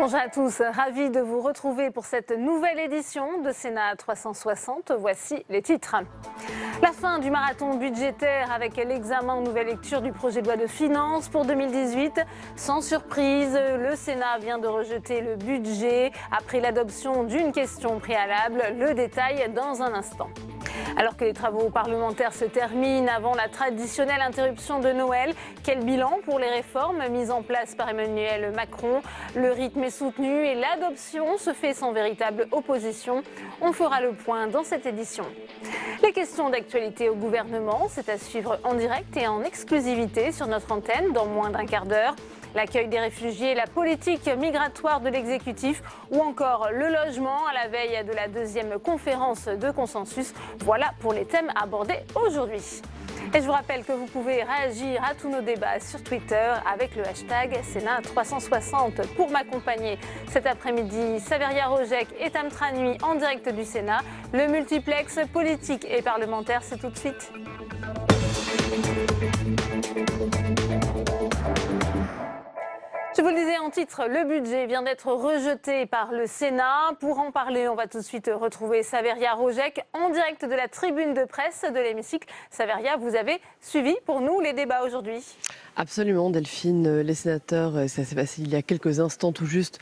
Bonjour à tous, ravi de vous retrouver pour cette nouvelle édition de Sénat 360. Voici les titres. La fin du marathon budgétaire avec l'examen en nouvelle lecture du projet de loi de finances pour 2018. Sans surprise, le Sénat vient de rejeter le budget après l'adoption d'une question préalable. Le détail dans un instant. Alors que les travaux parlementaires se terminent avant la traditionnelle interruption de Noël, quel bilan pour les réformes mises en place par Emmanuel Macron? Le rythme est soutenu et l'adoption se fait sans véritable opposition. On fera le point dans cette édition. Les questions d'actualité au gouvernement, c'est à suivre en direct et en exclusivité sur notre antenne dans moins d'un quart d'heure. L'accueil des réfugiés, la politique migratoire de l'exécutif ou encore le logement à la veille de la deuxième conférence de consensus. Voilà pour les thèmes abordés aujourd'hui. Et je vous rappelle que vous pouvez réagir à tous nos débats sur Twitter avec le hashtag Sénat360. Pour m'accompagner cet après-midi, Saveria Rojek et Tam Tranui en direct du Sénat. Le multiplex politique et parlementaire, c'est tout de suite. Je vous le disais en titre, le budget vient d'être rejeté par le Sénat. Pour en parler, on va tout de suite retrouver Saveria Rojek en direct de la tribune de presse de l'hémicycle. Saveria, vous avez suivi pour nous les débats aujourd'hui? Absolument Delphine, les sénateurs, ça s'est passé il y a quelques instants tout juste,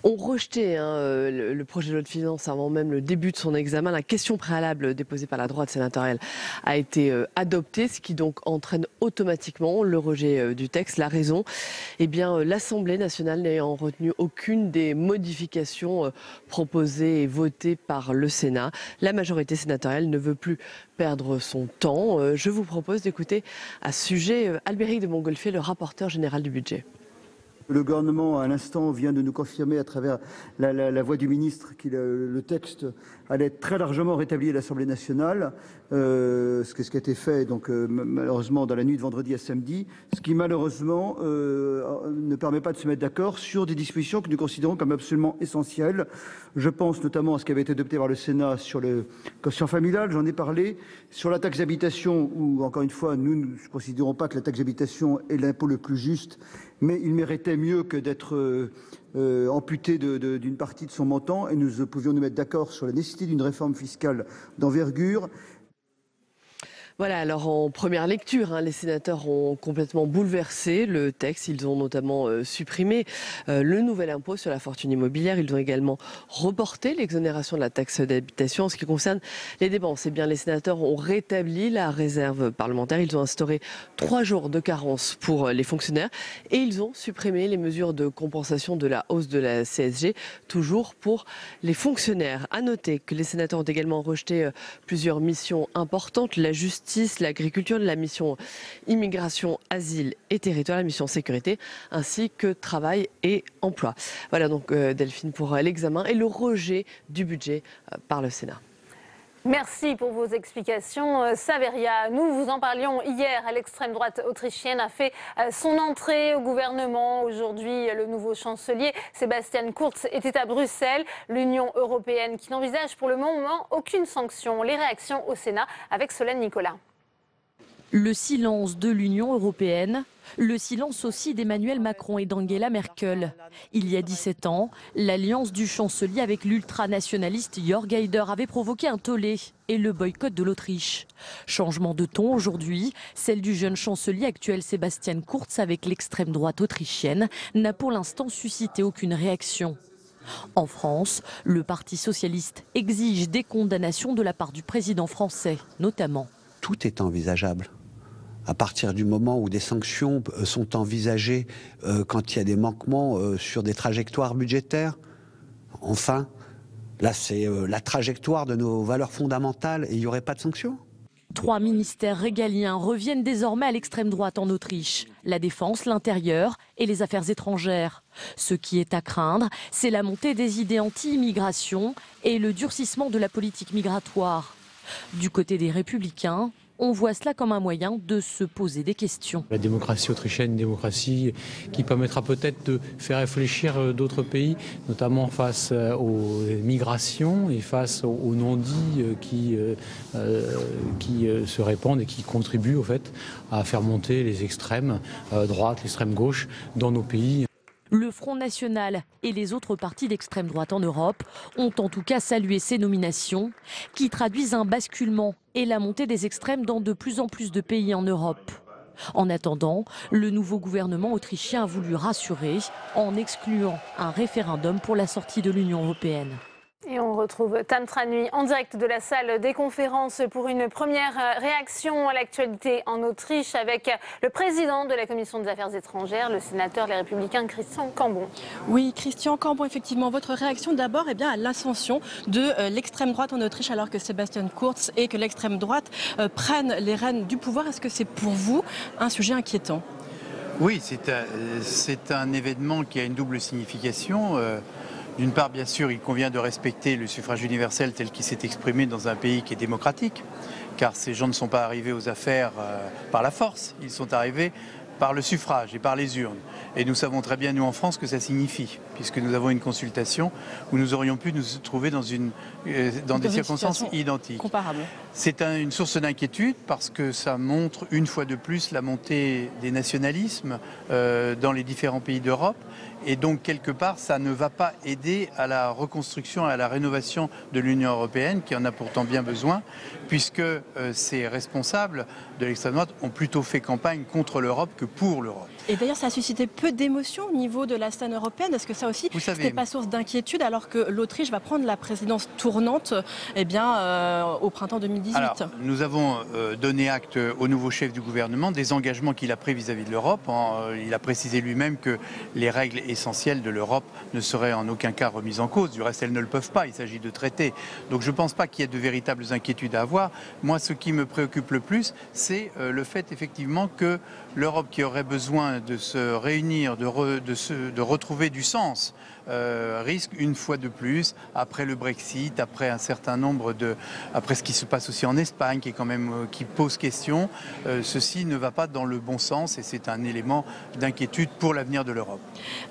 ont rejeté le projet de loi de finances avant même le début de son examen. La question préalable déposée par la droite sénatoriale a été adoptée, ce qui donc entraîne automatiquement le rejet du texte. La raison, eh bien l'Assemblée nationale n'ayant retenu aucune des modifications proposées et votées par le Sénat. La majorité sénatoriale ne veut plus perdre son temps. Je vous propose d'écouter à ce sujet Albéric de Montgolfier, le rapporteur général du budget. Le gouvernement, à l'instant, vient de nous confirmer à travers la voix du ministre que le texte allait être très largement rétabli à l'Assemblée nationale, ce qui a été fait donc, malheureusement dans la nuit de vendredi à samedi, ce qui malheureusement ne permet pas de se mettre d'accord sur des dispositions que nous considérons comme absolument essentielles. Je pense notamment à ce qui avait été adopté par le Sénat sur le quotient familial, j'en ai parlé, sur la taxe d'habitation, où encore une fois, nous ne considérons pas que la taxe d'habitation est l'impôt le plus juste, mais il méritait mieux que d'être amputé d'une partie de son montant, et nous pouvions nous mettre d'accord sur la nécessité d'une réforme fiscale d'envergure. Voilà, alors en première lecture, les sénateurs ont complètement bouleversé le texte. Ils ont notamment supprimé le nouvel impôt sur la fortune immobilière. Ils ont également reporté l'exonération de la taxe d'habitation. En ce qui concerne les dépenses, eh bien, les sénateurs ont rétabli la réserve parlementaire. Ils ont instauré 3 jours de carence pour les fonctionnaires et ils ont supprimé les mesures de compensation de la hausse de la CSG, toujours pour les fonctionnaires. À noter que les sénateurs ont également rejeté plusieurs missions importantes, la justice, l'agriculture, la mission immigration, asile et territoire, la mission sécurité, ainsi que travail et emploi. Voilà donc Delphine pour l'examen et le rejet du budget par le Sénat. Merci pour vos explications, Saveria. Nous vous en parlions hier. L'extrême droite autrichienne a fait son entrée au gouvernement. Aujourd'hui, le nouveau chancelier Sebastian Kurz était à Bruxelles. L'Union européenne qui n'envisage pour le moment aucune sanction. Les réactions au Sénat avec Solène Nicolas. Le silence de l'Union européenne, le silence aussi d'Emmanuel Macron et d'Angela Merkel. Il y a 17 ans, l'alliance du chancelier avec l'ultranationaliste Jörg Haider avait provoqué un tollé et le boycott de l'Autriche. Changement de ton aujourd'hui, celle du jeune chancelier actuel Sebastian Kurz avec l'extrême droite autrichienne n'a pour l'instant suscité aucune réaction. En France, le Parti socialiste exige des condamnations de la part du président français, notamment. Tout est envisageable. À partir du moment où des sanctions sont envisagées quand il y a des manquements sur des trajectoires budgétaires, enfin, là c'est la trajectoire de nos valeurs fondamentales et il n'y aurait pas de sanctions. 3 ministères régaliens reviennent désormais à l'extrême droite en Autriche. La défense, l'intérieur et les affaires étrangères. Ce qui est à craindre, c'est la montée des idées anti-immigration et le durcissement de la politique migratoire. Du côté des Républicains, on voit cela comme un moyen de se poser des questions. La démocratie autrichienne, une démocratie qui permettra peut-être de faire réfléchir d'autres pays, notamment face aux migrations et face aux non-dits qui se répandent et qui contribuent au fait à faire monter les extrêmes droite, l'extrême gauche dans nos pays. Le Front National et les autres partis d'extrême droite en Europe ont en tout cas salué ces nominations qui traduisent un basculement et la montée des extrêmes dans de plus en plus de pays en Europe. En attendant, le nouveau gouvernement autrichien a voulu rassurer en excluant un référendum pour la sortie de l'Union européenne. Et on retrouve Tam Tranui en direct de la salle des conférences pour une première réaction à l'actualité en Autriche avec le président de la Commission des Affaires étrangères, le sénateur Les Républicains Christian Cambon. Oui, Christian Cambon, effectivement, votre réaction d'abord à l'ascension de l'extrême droite en Autriche alors que Sebastian Kurz et que l'extrême droite prennent les rênes du pouvoir. Est-ce que c'est pour vous un sujet inquiétant ? Oui, c'est un événement qui a une double signification. D'une part, bien sûr, il convient de respecter le suffrage universel tel qu'il s'est exprimé dans un pays qui est démocratique, car ces gens ne sont pas arrivés aux affaires par la force, ils sont arrivés par le suffrage et par les urnes. Et nous savons très bien, nous en France, que ça signifie, puisque nous avons une consultation où nous aurions pu nous trouver dans des circonstances identiques. Comparable. C'est une source d'inquiétude parce que ça montre une fois de plus la montée des nationalismes dans les différents pays d'Europe. Et donc, quelque part, ça ne va pas aider à la reconstruction, à la rénovation de l'Union européenne, qui en a pourtant bien besoin, puisque ces responsables de l'extrême droite ont plutôt fait campagne contre l'Europe que pour l'Europe. Et d'ailleurs, ça a suscité peu d'émotions au niveau de la scène européenne. Est-ce que ça aussi, c'était pas source d'inquiétude alors que l'Autriche va prendre la présidence tournante au printemps 2018 ? Alors, nous avons donné acte au nouveau chef du gouvernement des engagements qu'il a pris vis-à-vis de l'Europe. Il a précisé lui-même que les règles essentielles de l'Europe ne seraient en aucun cas remises en cause. Du reste, elles ne le peuvent pas. Il s'agit de traités. Donc je ne pense pas qu'il y ait de véritables inquiétudes à avoir. Moi, ce qui me préoccupe le plus, c'est le fait effectivement que l'Europe, qui aurait besoin de se réunir, de retrouver du sens, risque une fois de plus, après le Brexit, après un certain nombre après ce qui se passe aussi en Espagne, qui pose question, ceci ne va pas dans le bon sens et c'est un élément d'inquiétude pour l'avenir de l'Europe.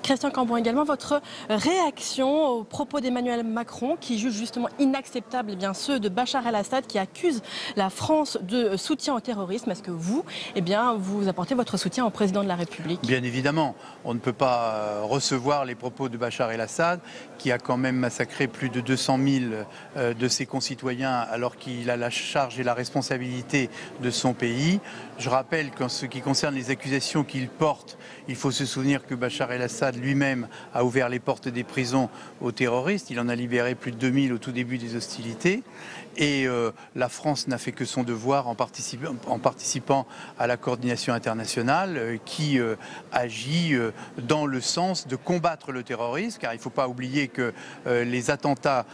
Christian Cambon, également votre réaction aux propos d'Emmanuel Macron qui juge justement inacceptable ceux de Bachar el-Assad qui accuse la France de soutien au terrorisme. Est-ce que vous, vous apportez votre soutien au président de la République ? Bien évidemment, on ne peut pas recevoir les propos de Bachar el-Assad qui a quand même massacré plus de 200 000 de ses concitoyens alors qu'il a la charge et la responsabilité de son pays. Je rappelle qu'en ce qui concerne les accusations qu'il porte, il faut se souvenir que Bachar el-Assad lui-même a ouvert les portes des prisons aux terroristes. Il en a libéré plus de 2000 au tout début des hostilités. Et la France n'a fait que son devoir en participant à la coordination internationale qui agit dans le sens de combattre le terrorisme, car il ne faut pas oublier que les attentats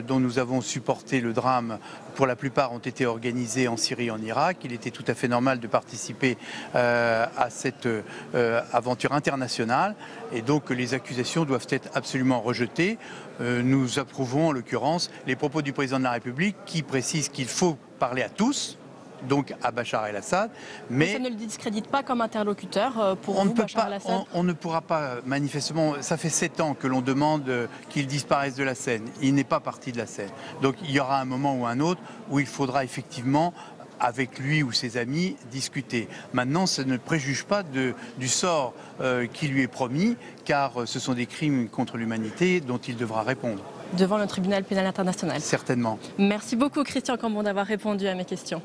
dont nous avons supporté le drame, pour la plupart, ont été organisés en Syrie et en Irak. Il était tout à fait normal de participer à cette aventure internationale et donc les accusations doivent être absolument rejetées. Nous approuvons en l'occurrence les propos du président de la République qui précise qu'il faut parler à tous, donc à Bachar el-Assad. Mais ça ne le discrédite pas comme interlocuteur pour vous, Bachar el-Assad ? On ne pourra pas, manifestement, ça fait 7 ans que l'on demande qu'il disparaisse de la scène. Il n'est pas parti de la scène. Donc il y aura un moment ou un autre où il faudra effectivement, avec lui ou ses amis, discuter. Maintenant, ça ne préjuge pas du sort qui lui est promis, car ce sont des crimes contre l'humanité dont il devra répondre. Devant le tribunal pénal international. Certainement. Merci beaucoup, Christian Cambon, d'avoir répondu à mes questions.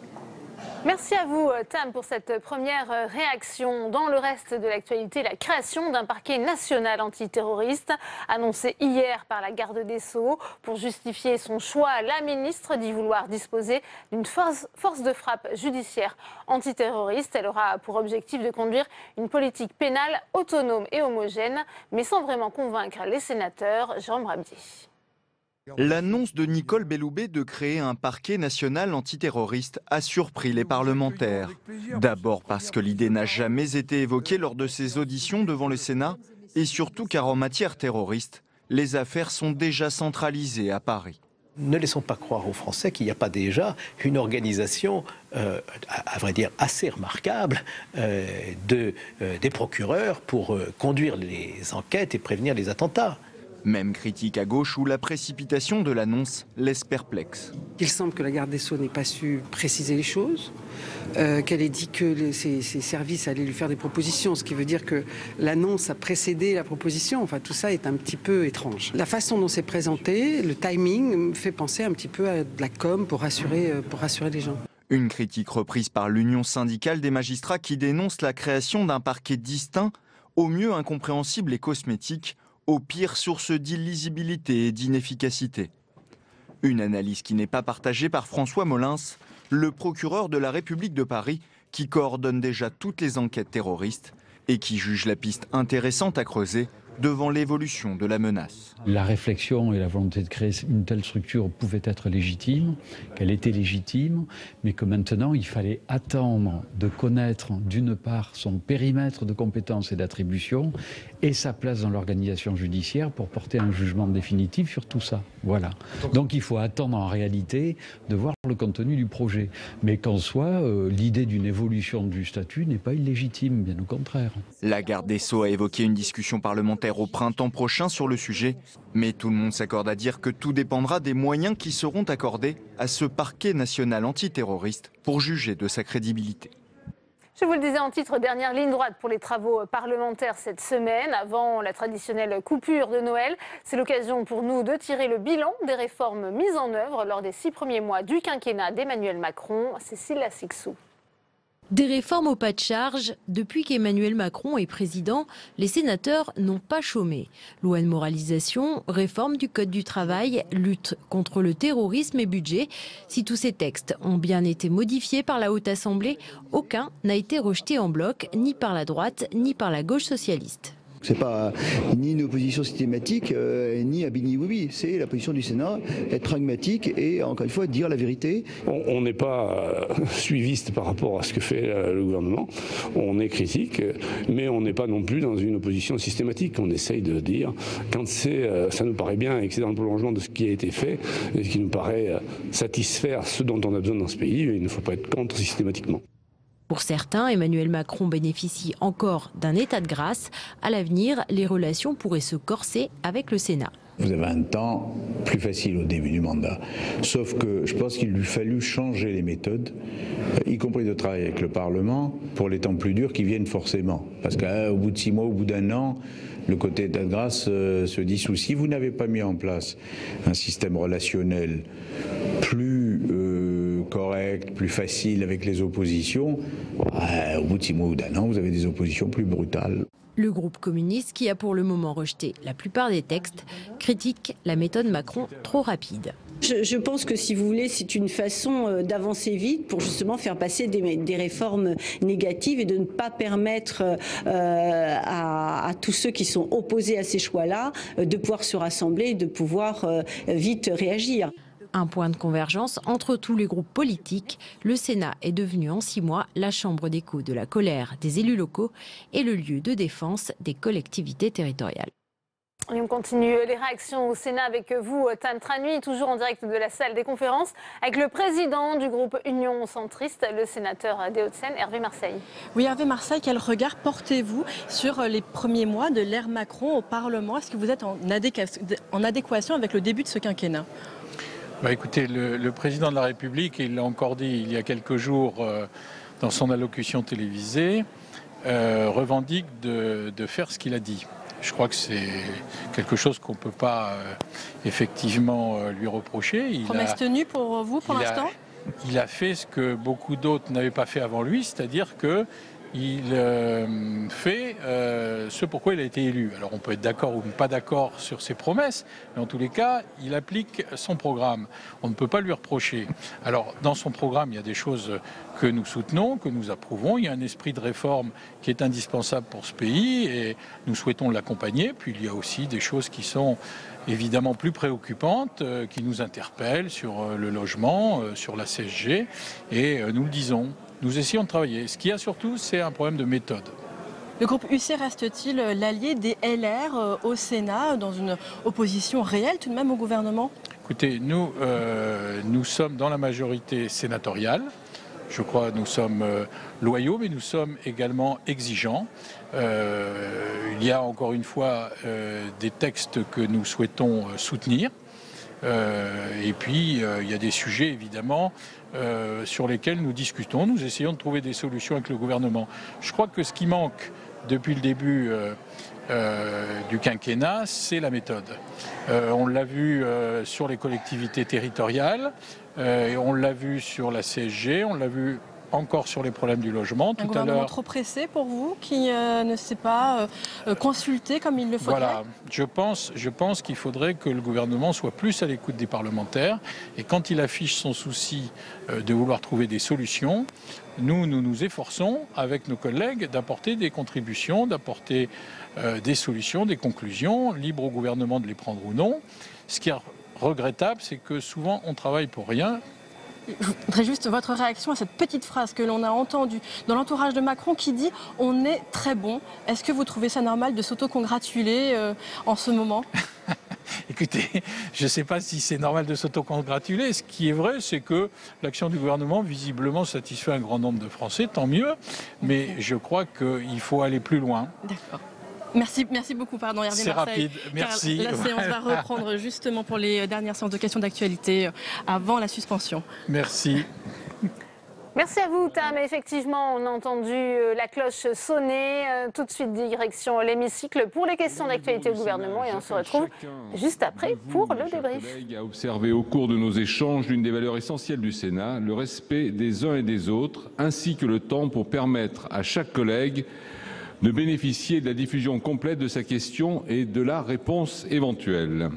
Merci à vous, Tam, pour cette première réaction. Dans le reste de l'actualité, la création d'un parquet national antiterroriste, annoncée hier par la garde des Sceaux. Pour justifier son choix, la ministre dit vouloir disposer d'une force de frappe judiciaire antiterroriste. Elle aura pour objectif de conduire une politique pénale autonome et homogène, mais sans vraiment convaincre les sénateurs. Jérôme Rabier. L'annonce de Nicole Belloubet de créer un parquet national antiterroriste a surpris les parlementaires. D'abord parce que l'idée n'a jamais été évoquée lors de ses auditions devant le Sénat, et surtout car en matière terroriste, les affaires sont déjà centralisées à Paris. Ne laissons pas croire aux Français qu'il n'y a pas déjà une organisation, à vrai dire, assez remarquable des procureurs pour conduire les enquêtes et prévenir les attentats. Même critique à gauche où la précipitation de l'annonce laisse perplexe. Il semble que la garde des Sceaux n'ait pas su préciser les choses, qu'elle ait dit que ses services allaient lui faire des propositions, ce qui veut dire que l'annonce a précédé la proposition. Enfin, tout ça est un petit peu étrange. La façon dont c'est présenté, le timing, me fait penser un petit peu à de la com pour rassurer les gens. Une critique reprise par l'Union syndicale des magistrats qui dénonce la création d'un parquet distinct, au mieux incompréhensible et cosmétique, au pire source d'illisibilité et d'inefficacité. Une analyse qui n'est pas partagée par François Molins, le procureur de la République de Paris, qui coordonne déjà toutes les enquêtes terroristes et qui juge la piste intéressante à creuser devant l'évolution de la menace. La réflexion et la volonté de créer une telle structure pouvaient être légitimes, qu'elle était légitime, mais que maintenant il fallait attendre de connaître d'une part son périmètre de compétences et d'attribution et sa place dans l'organisation judiciaire pour porter un jugement définitif sur tout ça. Voilà. Donc il faut attendre en réalité de voir le contenu du projet. Mais qu'en soit, l'idée d'une évolution du statut n'est pas illégitime, bien au contraire. La garde des Sceaux a évoqué une discussion parlementaire au printemps prochain sur le sujet, mais tout le monde s'accorde à dire que tout dépendra des moyens qui seront accordés à ce parquet national antiterroriste pour juger de sa crédibilité. Je vous le disais en titre, dernière ligne droite pour les travaux parlementaires cette semaine, avant la traditionnelle coupure de Noël. C'est l'occasion pour nous de tirer le bilan des réformes mises en œuvre lors des 6 premiers mois du quinquennat d'Emmanuel Macron. Cécile Lassixou. Des réformes au pas de charge. Depuis qu'Emmanuel Macron est président, les sénateurs n'ont pas chômé. Loi de moralisation, réforme du Code du travail, lutte contre le terrorisme et budget. Si tous ces textes ont bien été modifiés par la Haute Assemblée, aucun n'a été rejeté en bloc, ni par la droite, ni par la gauche socialiste. C'est pas ni une opposition systématique, ni à Bini oui. C'est la position du Sénat, être pragmatique et, encore une fois, dire la vérité. On n'est pas suiviste par rapport à ce que fait le gouvernement. On est critique, mais on n'est pas non plus dans une opposition systématique. On essaye de dire, quand ça nous paraît bien et que c'est dans le prolongement de ce qui a été fait, et ce qui nous paraît satisfaire ce dont on a besoin dans ce pays, il ne faut pas être contre systématiquement. Pour certains, Emmanuel Macron bénéficie encore d'un état de grâce. À l'avenir, les relations pourraient se corser avec le Sénat. Vous avez un temps plus facile au début du mandat. Sauf que je pense qu'il lui fallut changer les méthodes, y compris de travail avec le Parlement, pour les temps plus durs qui viennent forcément. Parce qu'au bout de 6 mois, au bout d'1 an, le côté état de grâce se dissout. Si vous n'avez pas mis en place un système relationnel plus correct, plus facile avec les oppositions, au bout de 6 mois ou d'1 an, vous avez des oppositions plus brutales. Le groupe communiste, qui a pour le moment rejeté la plupart des textes, critique la méthode Macron trop rapide. Je pense que, si vous voulez, c'est une façon d'avancer vite pour justement faire passer des réformes négatives et de ne pas permettre à tous ceux qui sont opposés à ces choix-là de pouvoir se rassembler et de pouvoir vite réagir. Un point de convergence entre tous les groupes politiques. Le Sénat est devenu en 6 mois la chambre d'écho de la colère des élus locaux et le lieu de défense des collectivités territoriales. Et on continue les réactions au Sénat avec vous, Tan Tranui, toujours en direct de la salle des conférences, avec le président du groupe Union Centriste, le sénateur des Hauts-de-Seine, Hervé Marseille. Oui, Hervé Marseille, quel regard portez-vous sur les premiers mois de l'ère Macron au Parlement? Est-ce que vous êtes en adéquation avec le début de ce quinquennat? Écoutez, le président de la République, il l'a encore dit il y a quelques jours dans son allocution télévisée, revendique de faire ce qu'il a dit. Je crois que c'est quelque chose qu'on ne peut pas effectivement lui reprocher. Promesse tenue pour vous pour l'instant? Il a fait ce que beaucoup d'autres n'avaient pas fait avant lui, c'est-à-dire que il fait ce pourquoi il a été élu. Alors on peut être d'accord ou pas d'accord sur ses promesses, mais en tous les cas, il applique son programme. On ne peut pas lui reprocher. Alors dans son programme, il y a des choses que nous soutenons, que nous approuvons. Il y a un esprit de réforme qui est indispensable pour ce pays et nous souhaitons l'accompagner. Puis il y a aussi des choses qui sont évidemment plus préoccupantes, qui nous interpellent sur le logement, sur la CSG, et nous le disons. Nous essayons de travailler. Ce qu'il y a surtout, c'est un problème de méthode. Le groupe UC reste-t-il l'allié des LR au Sénat, dans une opposition réelle tout de même au gouvernement? Écoutez, nous sommes dans la majorité sénatoriale. Je crois que nous sommes loyaux, mais nous sommes également exigeants. Il y a encore une fois des textes que nous souhaitons soutenir. Et puis, il y a des sujets, évidemment, sur lesquels nous discutons. Nous essayons de trouver des solutions avec le gouvernement. Je crois que ce qui manque depuis le début du quinquennat, c'est la méthode. On l'a vu sur les collectivités territoriales, on l'a vu sur la CSG, on l'a vu encore sur les problèmes du logement. Un gouvernement trop pressé pour vous, qui ne s'est pas consulté comme il le faudrait? Voilà, je pense qu'il faudrait que le gouvernement soit plus à l'écoute des parlementaires. Et quand il affiche son souci de vouloir trouver des solutions, nous nous efforçons, avec nos collègues, d'apporter des contributions, d'apporter des solutions, des conclusions, libre au gouvernement de les prendre ou non. Ce qui est regrettable, c'est que souvent on travaille pour rien. Je voudrais juste votre réaction à cette petite phrase que l'on a entendue dans l'entourage de Macron qui dit « on est très bon ». Est-ce que vous trouvez ça normal de s'autocongratuler en ce moment? Écoutez, je ne sais pas si c'est normal de s'autocongratuler. Ce qui est vrai, c'est que l'action du gouvernement, visiblement, satisfait un grand nombre de Français, tant mieux. Mais je crois qu'il faut aller plus loin. D'accord. Merci beaucoup, pardon Hervé C'est Marseille. rapide, merci. La séance va reprendre justement pour les dernières séances de questions d'actualité avant la suspension. Merci. Merci à vous, Tam. Effectivement, on a entendu la cloche sonner. Tout de suite, direction l'hémicycle pour les questions d'actualité au gouvernement. Et on se retrouve juste après pour le débrief. A observé au cours de nos échanges l'une des valeurs essentielles du Sénat, le respect des uns et des autres, ainsi que le temps pour permettre à chaque collègue de bénéficier de la diffusion complète de sa question et de la réponse éventuelle.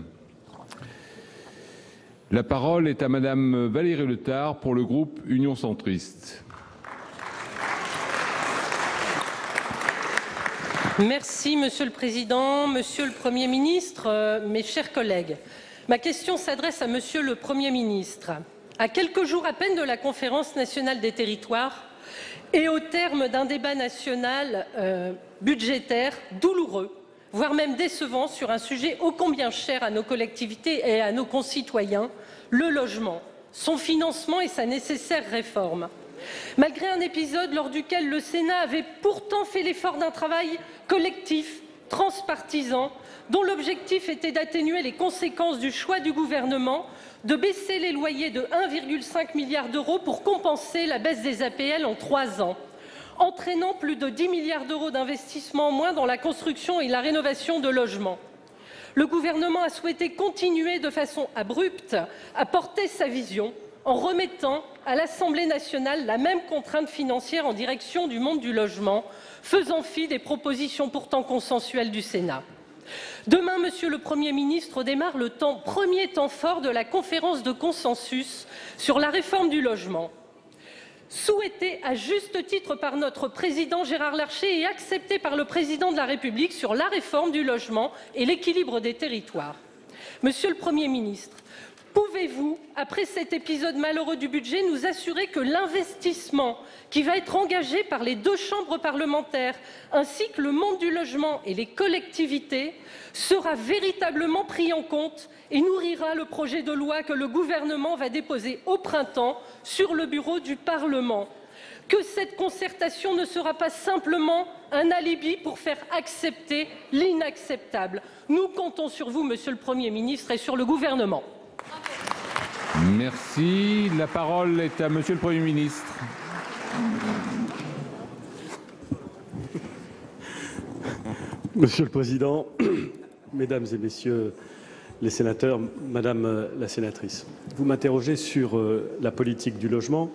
La parole est à Madame Valérie Letard pour le groupe Union centriste. Merci Monsieur le Président, Monsieur le Premier ministre, mes chers collègues. Ma question s'adresse à Monsieur le Premier ministre. À quelques jours à peine de la Conférence nationale des territoires, et au terme d'un débat national budgétaire douloureux, voire même décevant sur un sujet ô combien cher à nos collectivités et à nos concitoyens, le logement, son financement et sa nécessaire réforme. Malgré un épisode lors duquel le Sénat avait pourtant fait l'effort d'un travail collectif, transpartisan, dont l'objectif était d'atténuer les conséquences du choix du gouvernement de baisser les loyers de 1,5 milliard d'euros pour compenser la baisse des APL en 3 ans, entraînant plus de 10 milliards d'euros d'investissement en moins dans la construction et la rénovation de logements. Le gouvernement a souhaité continuer de façon abrupte à porter sa vision en remettant à l'Assemblée nationale la même contrainte financière en direction du monde du logement, faisant fi des propositions pourtant consensuelles du Sénat. Demain, Monsieur le Premier ministre, démarre le premier temps fort de la conférence de consensus sur la réforme du logement. Souhaité à juste titre par notre président Gérard Larcher et accepté par le président de la République sur la réforme du logement et l'équilibre des territoires. Monsieur le Premier ministre, pouvez-vous, après cet épisode malheureux du budget, nous assurer que l'investissement qui va être engagé par les 2 chambres parlementaires, ainsi que le monde du logement et les collectivités, sera véritablement pris en compte et nourrira le projet de loi que le gouvernement va déposer au printemps sur le bureau du Parlement? Que cette concertation ne sera pas simplement un alibi pour faire accepter l'inacceptable. Nous comptons sur vous, Monsieur le Premier ministre, et sur le gouvernement. Merci. La parole est à Monsieur le Premier ministre. Monsieur le Président, Mesdames et Messieurs les sénateurs, Madame la sénatrice, vous m'interrogez sur la politique du logement.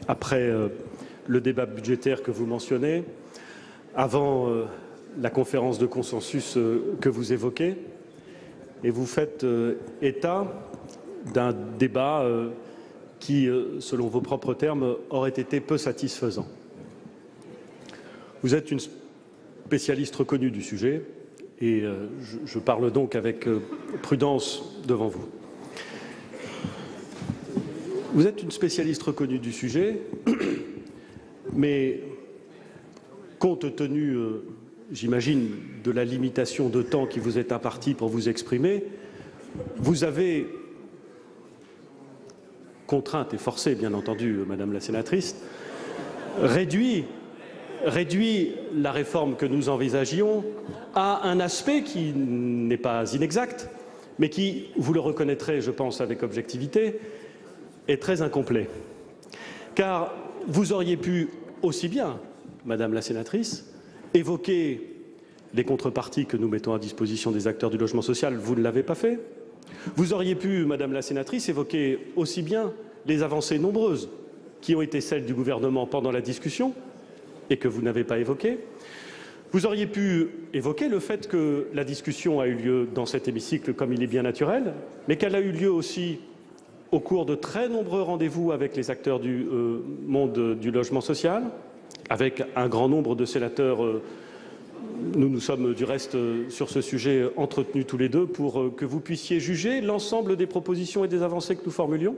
Après le débat budgétaire que vous mentionnez, avant la conférence de consensus que vous évoquez, et vous faites état d'un débat qui, selon vos propres termes, aurait été peu satisfaisant. Vous êtes une spécialiste reconnue du sujet et je parle donc avec prudence devant vous. Vous êtes une spécialiste reconnue du sujet, mais compte tenu, j'imagine, de la limitation de temps qui vous est impartie pour vous exprimer, vous avez contrainte et forcée, bien entendu, Madame la sénatrice, réduit la réforme que nous envisagions à un aspect qui n'est pas inexact, mais qui, vous le reconnaîtrez, je pense, avec objectivité, est très incomplet. Car vous auriez pu aussi bien, Madame la sénatrice, évoquer les contreparties que nous mettons à disposition des acteurs du logement social, vous ne l'avez pas fait. Vous auriez pu, Madame la sénatrice, évoquer aussi bien les avancées nombreuses qui ont été celles du gouvernement pendant la discussion et que vous n'avez pas évoquées. Vous auriez pu évoquer le fait que la discussion a eu lieu dans cet hémicycle comme il est bien naturel, mais qu'elle a eu lieu aussi au cours de très nombreux rendez-vous avec les acteurs du monde du logement social, avec un grand nombre de sénateurs. Nous nous sommes du reste sur ce sujet entretenus tous les deux pour que vous puissiez juger l'ensemble des propositions et des avancées que nous formulions.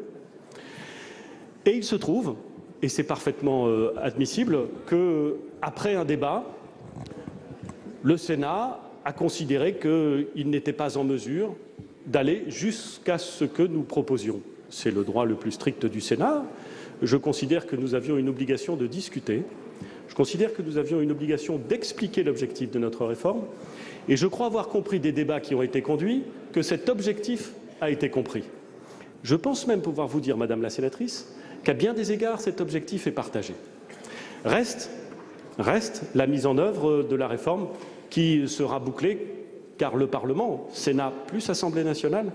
Et il se trouve, et c'est parfaitement admissible, qu'après un débat, le Sénat a considéré qu'il n'était pas en mesure d'aller jusqu'à ce que nous proposions. C'est le droit le plus strict du Sénat. Je considère que nous avions une obligation de discuter. Je considère que nous avions une obligation d'expliquer l'objectif de notre réforme. Et je crois avoir compris des débats qui ont été conduits que cet objectif a été compris. Je pense même pouvoir vous dire, Madame la sénatrice, qu'à bien des égards, cet objectif est partagé. Reste la mise en œuvre de la réforme qui sera bouclée, car le Parlement, Sénat plus Assemblée nationale,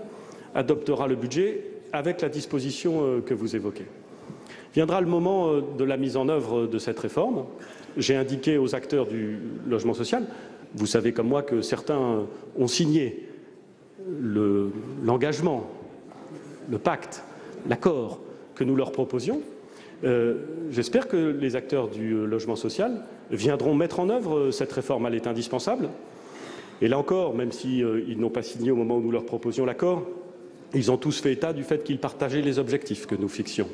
adoptera le budget avec la disposition que vous évoquez. Viendra le moment de la mise en œuvre de cette réforme. J'ai indiqué aux acteurs du logement social, vous savez comme moi que certains ont signé l'engagement, le pacte, l'accord que nous leur proposions. J'espère que les acteurs du logement social viendront mettre en œuvre cette réforme. Elle est indispensable. Et là encore, même s'ils n'ont pas signé au moment où nous leur proposions l'accord, ils ont tous fait état du fait qu'ils partageaient les objectifs que nous fixions.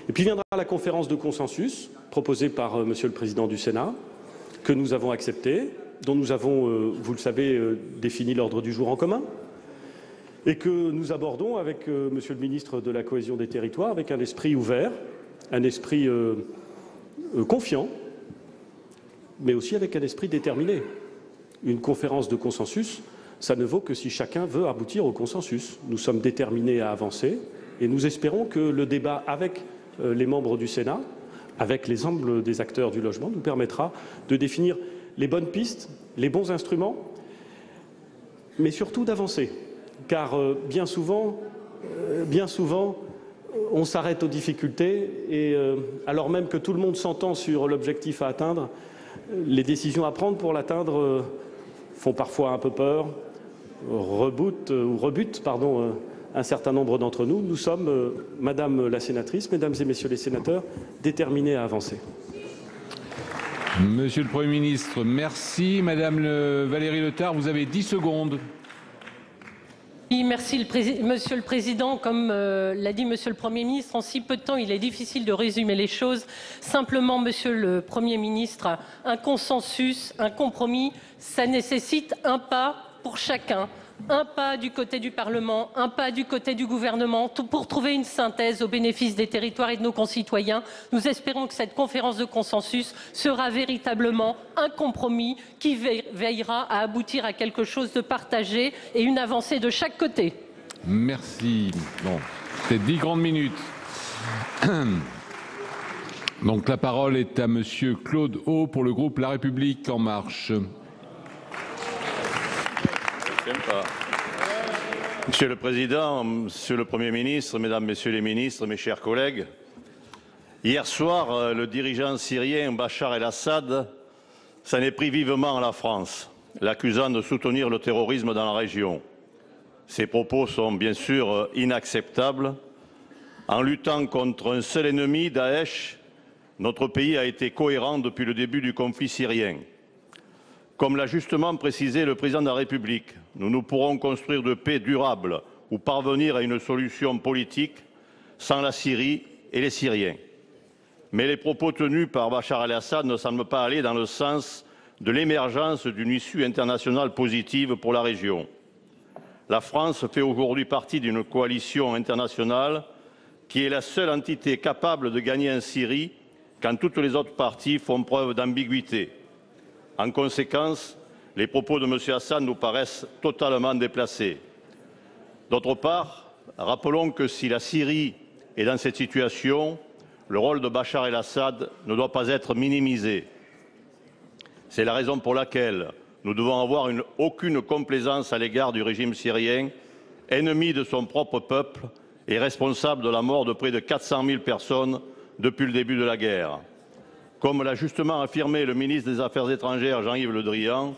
Et puis viendra la conférence de consensus proposée par Monsieur le Président du Sénat, que nous avons acceptée, dont nous avons, vous le savez, défini l'ordre du jour en commun, et que nous abordons avec Monsieur le Ministre de la Cohésion des Territoires, avec un esprit ouvert, un esprit confiant, mais aussi avec un esprit déterminé. Une conférence de consensus, ça ne vaut que si chacun veut aboutir au consensus. Nous sommes déterminés à avancer et nous espérons que le débat avec les membres du Sénat, avec l'ensemble des acteurs du logement, nous permettra de définir les bonnes pistes, les bons instruments, mais surtout d'avancer. Car bien souvent, on s'arrête aux difficultés et alors même que tout le monde s'entend sur l'objectif à atteindre, les décisions à prendre pour l'atteindre font parfois un peu peur, rebutent un certain nombre d'entre nous. Nous sommes, Madame la sénatrice, Mesdames et Messieurs les sénateurs, déterminés à avancer. Monsieur le Premier ministre, merci. Madame Valérie Létard, vous avez 10 secondes. Oui, merci Monsieur le Président. Comme l'a dit Monsieur le Premier ministre, en si peu de temps, il est difficile de résumer les choses. Simplement, Monsieur le Premier ministre, un consensus, un compromis, ça nécessite un pas pour chacun. Un pas du côté du Parlement, un pas du côté du gouvernement, pour trouver une synthèse au bénéfice des territoires et de nos concitoyens. Nous espérons que cette conférence de consensus sera véritablement un compromis qui veillera à aboutir à quelque chose de partagé et une avancée de chaque côté. Merci. Bon, c'est 10 grandes minutes. Donc la parole est à Monsieur Claude Haut pour le groupe La République En Marche. Monsieur le Président, Monsieur le Premier ministre, Mesdames, Messieurs les ministres, mes chers collègues, hier soir, le dirigeant syrien Bachar el-Assad s'en est pris vivement à la France, l'accusant de soutenir le terrorisme dans la région. Ces propos sont bien sûr inacceptables. En luttant contre un seul ennemi, Daesh, notre pays a été cohérent depuis le début du conflit syrien. Comme l'a justement précisé le Président de la République, nous ne pourrons construire de paix durable ou parvenir à une solution politique sans la Syrie et les Syriens. Mais les propos tenus par Bachar el-Assad ne semblent pas aller dans le sens de l'émergence d'une issue internationale positive pour la région. La France fait aujourd'hui partie d'une coalition internationale qui est la seule entité capable de gagner en Syrie quand toutes les autres parties font preuve d'ambiguïté. En conséquence, les propos de M. Assad nous paraissent totalement déplacés. D'autre part, rappelons que si la Syrie est dans cette situation, le rôle de Bachar el-Assad ne doit pas être minimisé. C'est la raison pour laquelle nous devons avoir aucune complaisance à l'égard du régime syrien, ennemi de son propre peuple et responsable de la mort de près de 400 000 personnes depuis le début de la guerre. Comme l'a justement affirmé le ministre des Affaires étrangères Jean-Yves Le Drian,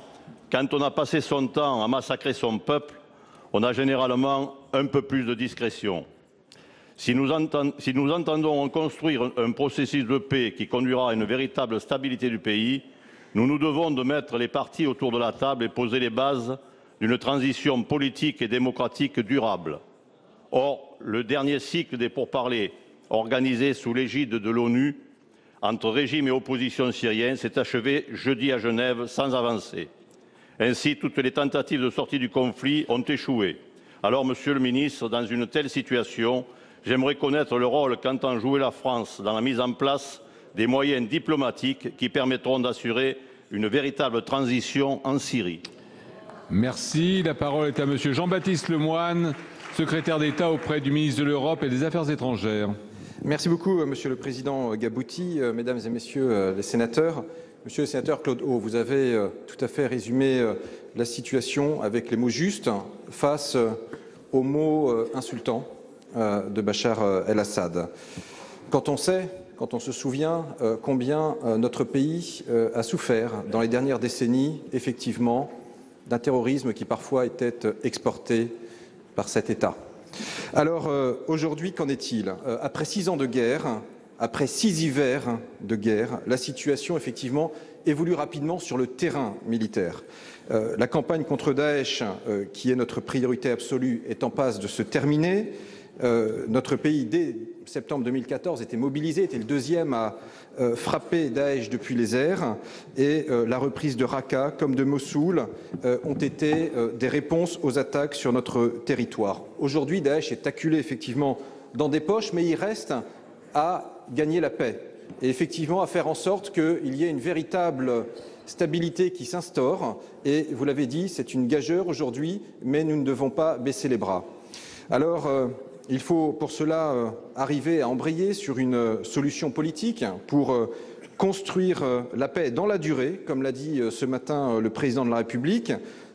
quand on a passé son temps à massacrer son peuple, on a généralement un peu plus de discrétion. Si nous entendons construire un processus de paix qui conduira à une véritable stabilité du pays, nous nous devons de mettre les partis autour de la table et poser les bases d'une transition politique et démocratique durable. Or, le dernier cycle des pourparlers organisés sous l'égide de l'ONU entre régime et opposition syrienne s'est achevé jeudi à Genève sans avancée. Ainsi, toutes les tentatives de sortie du conflit ont échoué. Alors, Monsieur le ministre, dans une telle situation, j'aimerais connaître le rôle qu'entend jouer la France dans la mise en place des moyens diplomatiques qui permettront d'assurer une véritable transition en Syrie. Merci. La parole est à Monsieur Jean-Baptiste Lemoyne, secrétaire d'État auprès du ministre de l'Europe et des Affaires étrangères. Merci beaucoup, Monsieur le Président Gabouty, Mesdames et Messieurs les sénateurs. Monsieur le sénateur Claude Haut, vous avez tout à fait résumé la situation avec les mots justes face aux mots insultants de Bachar el-Assad. Quand on sait, quand on se souvient combien notre pays a souffert dans les dernières décennies, effectivement, d'un terrorisme qui parfois était exporté par cet État. Alors aujourd'hui, qu'en est-il? Après 6 ans de guerre, après 6 hivers de guerre, la situation effectivement évolue rapidement sur le terrain militaire. La campagne contre Daesh, qui est notre priorité absolue, est en passe de se terminer. Notre pays, dès septembre 2014, était mobilisé, était le deuxième à frapper Daesh depuis les airs. Et la reprise de Raqqa, comme de Mossoul, ont été des réponses aux attaques sur notre territoire. Aujourd'hui, Daesh est acculé effectivement dans des poches, mais il reste à gagner la paix et effectivement à faire en sorte qu'il y ait une véritable stabilité qui s'instaure. Et vous l'avez dit, c'est une gageure aujourd'hui, mais nous ne devons pas baisser les bras. Alors, il faut pour cela arriver à embrayer sur une solution politique pour construire la paix dans la durée, comme l'a dit ce matin le président de la République.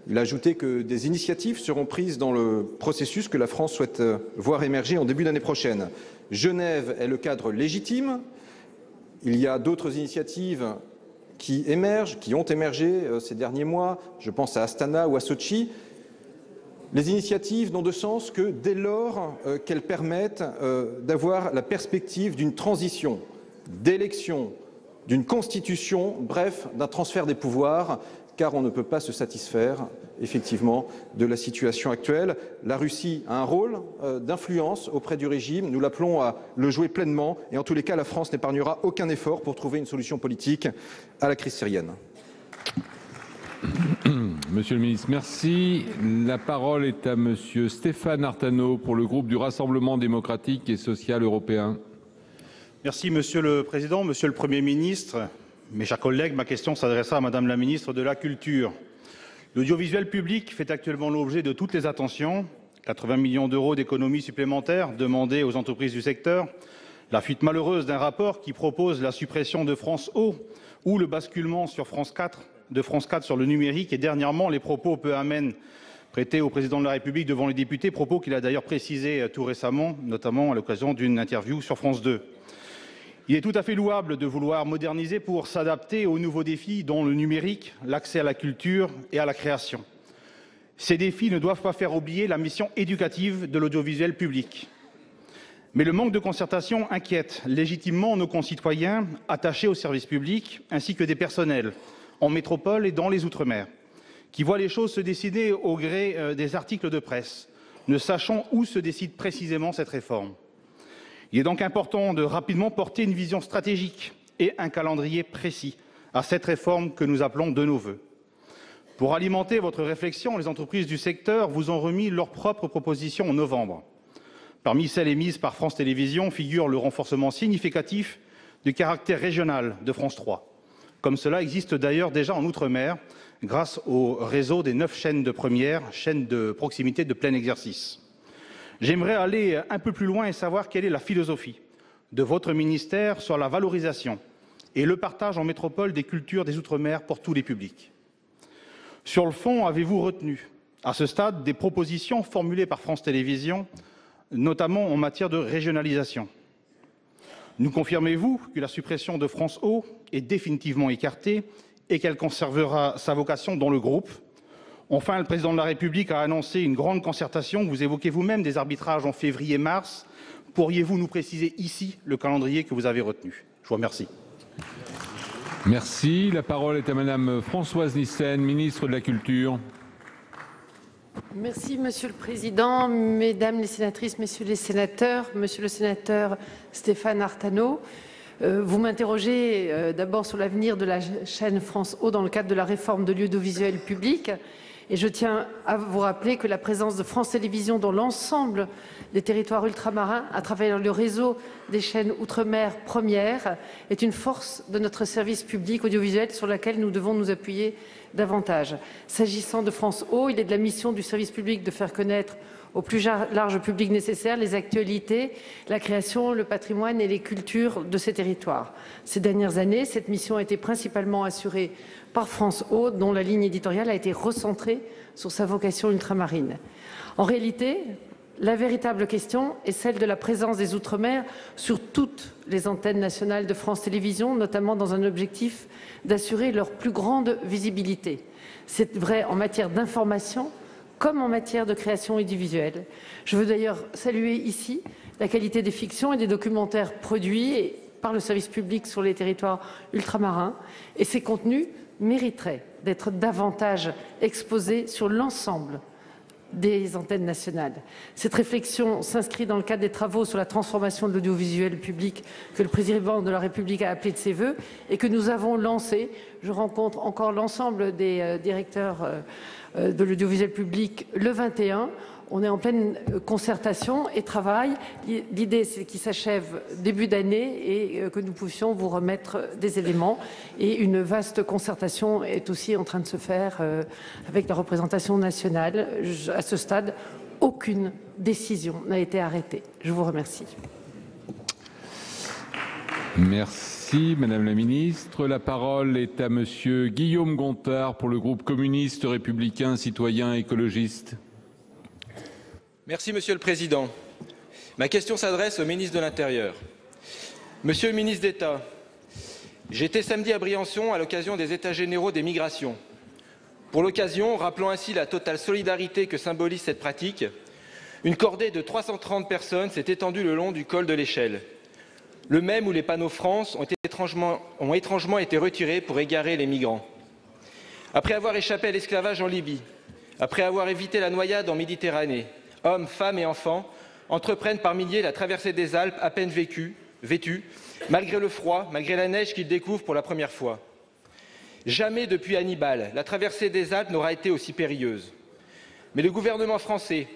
Il a ajouté que des initiatives seront prises dans le processus que la France souhaite voir émerger en début d'année prochaine. Genève est le cadre légitime. Il y a d'autres initiatives qui émergent, qui ont émergé ces derniers mois. Je pense à Astana ou à Sochi. Les initiatives n'ont de sens que dès lors qu'elles permettent d'avoir la perspective d'une transition, d'élection, d'une constitution, bref, d'un transfert des pouvoirs, car on ne peut pas se satisfaire, effectivement, de la situation actuelle. La Russie a un rôle d'influence auprès du régime. Nous l'appelons à le jouer pleinement. Et en tous les cas, la France n'épargnera aucun effort pour trouver une solution politique à la crise syrienne. Monsieur le ministre, merci. La parole est à Monsieur Stéphane Artano pour le groupe du Rassemblement démocratique et social européen. Merci Monsieur le Président, Monsieur le Premier ministre. Mes chers collègues, ma question s'adressera à Madame la ministre de la Culture. L'audiovisuel public fait actuellement l'objet de toutes les attentions. 80 millions d'euros d'économies supplémentaires demandées aux entreprises du secteur. La fuite malheureuse d'un rapport qui propose la suppression de France O ou le basculement sur de France 4 sur le numérique et dernièrement les propos peu amènes prêtés au président de la République devant les députés, propos qu'il a d'ailleurs précisés tout récemment, notamment à l'occasion d'une interview sur France 2. Il est tout à fait louable de vouloir moderniser pour s'adapter aux nouveaux défis dont le numérique, l'accès à la culture et à la création. Ces défis ne doivent pas faire oublier la mission éducative de l'audiovisuel public. Mais le manque de concertation inquiète légitimement nos concitoyens attachés au service public ainsi que des personnels en métropole et dans les Outre-mer, qui voient les choses se décider au gré des articles de presse, ne sachant où se décide précisément cette réforme. Il est donc important de rapidement porter une vision stratégique et un calendrier précis à cette réforme que nous appelons de nos vœux. Pour alimenter votre réflexion, les entreprises du secteur vous ont remis leurs propres propositions en novembre. Parmi celles émises par France Télévisions figure le renforcement significatif du caractère régional de France 3, comme cela existe d'ailleurs déjà en Outre-mer, grâce au réseau des 9 chaînes de première, chaînes de proximité de plein exercice. J'aimerais aller un peu plus loin et savoir quelle est la philosophie de votre ministère sur la valorisation et le partage en métropole des cultures des Outre-mer pour tous les publics. Sur le fond, avez-vous retenu, à ce stade, des propositions formulées par France Télévisions, notamment en matière de régionalisation? Nous confirmez-vous que la suppression de France O est définitivement écartée et qu'elle conservera sa vocation dans le groupe? Enfin, le président de la République a annoncé une grande concertation. Vous évoquez vous-même des arbitrages en février-mars. Pourriez-vous nous préciser ici le calendrier que vous avez retenu? Je vous remercie. Merci. La parole est à Madame Françoise Nyssen, ministre de la Culture. Merci Monsieur le Président, Mesdames les sénatrices, Messieurs les sénateurs, Monsieur le sénateur Stéphane Artano. Vous m'interrogez d'abord sur l'avenir de la chaîne France O dans le cadre de la réforme de l'audiovisuel public. Et je tiens à vous rappeler que la présence de France Télévisions dans l'ensemble des territoires ultramarins, à travers le réseau des chaînes Outre-mer premières, est une force de notre service public audiovisuel sur laquelle nous devons nous appuyer davantage. S'agissant de France O, il est de la mission du service public de faire connaître au plus large public nécessaire les actualités, la création, le patrimoine et les cultures de ces territoires. Ces dernières années, cette mission a été principalement assurée par France O, dont la ligne éditoriale a été recentrée sur sa vocation ultramarine. En réalité, la véritable question est celle de la présence des Outre-mer sur toutes les antennes nationales de France Télévisions, notamment dans un objectif d'assurer leur plus grande visibilité. C'est vrai en matière d'information comme en matière de création audiovisuelle. Je veux d'ailleurs saluer ici la qualité des fictions et des documentaires produits par le service public sur les territoires ultramarins, et ces contenus mériteraient d'être davantage exposés sur l'ensemble des antennes nationales. Cette réflexion s'inscrit dans le cadre des travaux sur la transformation de l'audiovisuel public que le président de la République a appelé de ses vœux et que nous avons lancé. Je rencontre encore l'ensemble des directeurs de l'audiovisuel public le 21. On est en pleine concertation et travail. L'idée, c'est qu'il s'achève début d'année et que nous puissions vous remettre des éléments. Et une vaste concertation est aussi en train de se faire avec la représentation nationale. À ce stade, aucune décision n'a été arrêtée. Je vous remercie. Merci Madame la Ministre. La parole est à Monsieur Guillaume Gontard pour le groupe communiste, républicain, citoyen, écologiste. Merci Monsieur le Président. Ma question s'adresse au ministre de l'Intérieur. Monsieur le ministre d'État, j'étais samedi à Briançon à l'occasion des États généraux des migrations. Pour l'occasion, rappelant ainsi la totale solidarité que symbolise cette pratique, une cordée de 330 personnes s'est étendue le long du col de l'Échelle, le même où les panneaux France ont étrangement été retirés pour égarer les migrants. Après avoir échappé à l'esclavage en Libye, après avoir évité la noyade en Méditerranée, hommes, femmes et enfants entreprennent par milliers la traversée des Alpes à peine vêtus, malgré le froid, malgré la neige qu'ils découvrent pour la première fois. Jamais depuis Hannibal, la traversée des Alpes n'aura été aussi périlleuse. Mais le gouvernement français,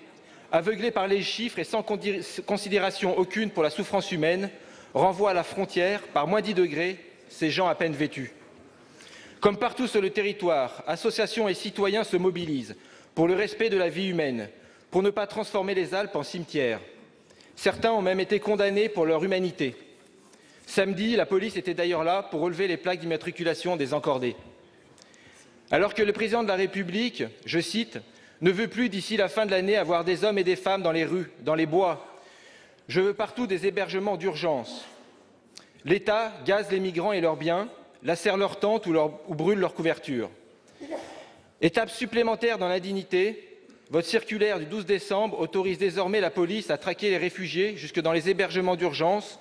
aveuglé par les chiffres et sans considération aucune pour la souffrance humaine, renvoie à la frontière, par moins 10 degrés, ces gens à peine vêtus. Comme partout sur le territoire, associations et citoyens se mobilisent pour le respect de la vie humaine, pour ne pas transformer les Alpes en cimetière. Certains ont même été condamnés pour leur humanité. Samedi, la police était d'ailleurs là pour relever les plaques d'immatriculation des encordés. Alors que le président de la République, je cite, ne veut plus d'ici la fin de l'année avoir des hommes et des femmes dans les rues, dans les bois. Je veux partout des hébergements d'urgence. L'État gaze les migrants et leurs biens, lacère leurs tentes ou brûle leurs couvertures. Étape supplémentaire dans l'indignité, votre circulaire du 12 décembre autorise désormais la police à traquer les réfugiés jusque dans les hébergements d'urgence,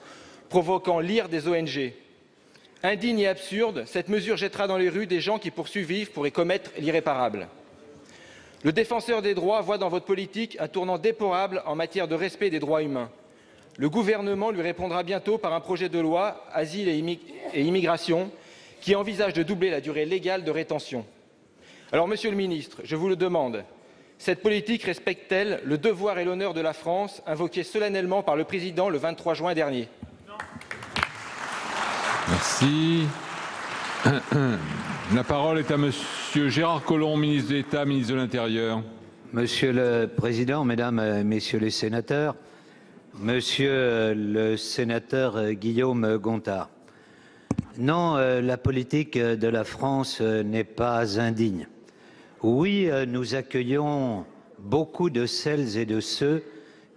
provoquant l'ire des ONG. Indigne et absurde, cette mesure jettera dans les rues des gens qui, pour survivre, pourraient commettre l'irréparable. Le défenseur des droits voit dans votre politique un tournant déplorable en matière de respect des droits humains. Le gouvernement lui répondra bientôt par un projet de loi Asile et Immigration qui envisage de doubler la durée légale de rétention. Alors, Monsieur le Ministre, je vous le demande, Cette politique respecte-t-elle le devoir et l'honneur de la France, invoqués solennellement par le Président le 23 juin dernier? Merci. La parole est à Monsieur Gérard Collomb, ministre d'État, ministre de l'Intérieur. Monsieur le Président, Mesdames et Messieurs les sénateurs, Monsieur le sénateur Guillaume Gontard, non, la politique de la France n'est pas indigne. Oui, nous accueillons beaucoup de celles et de ceux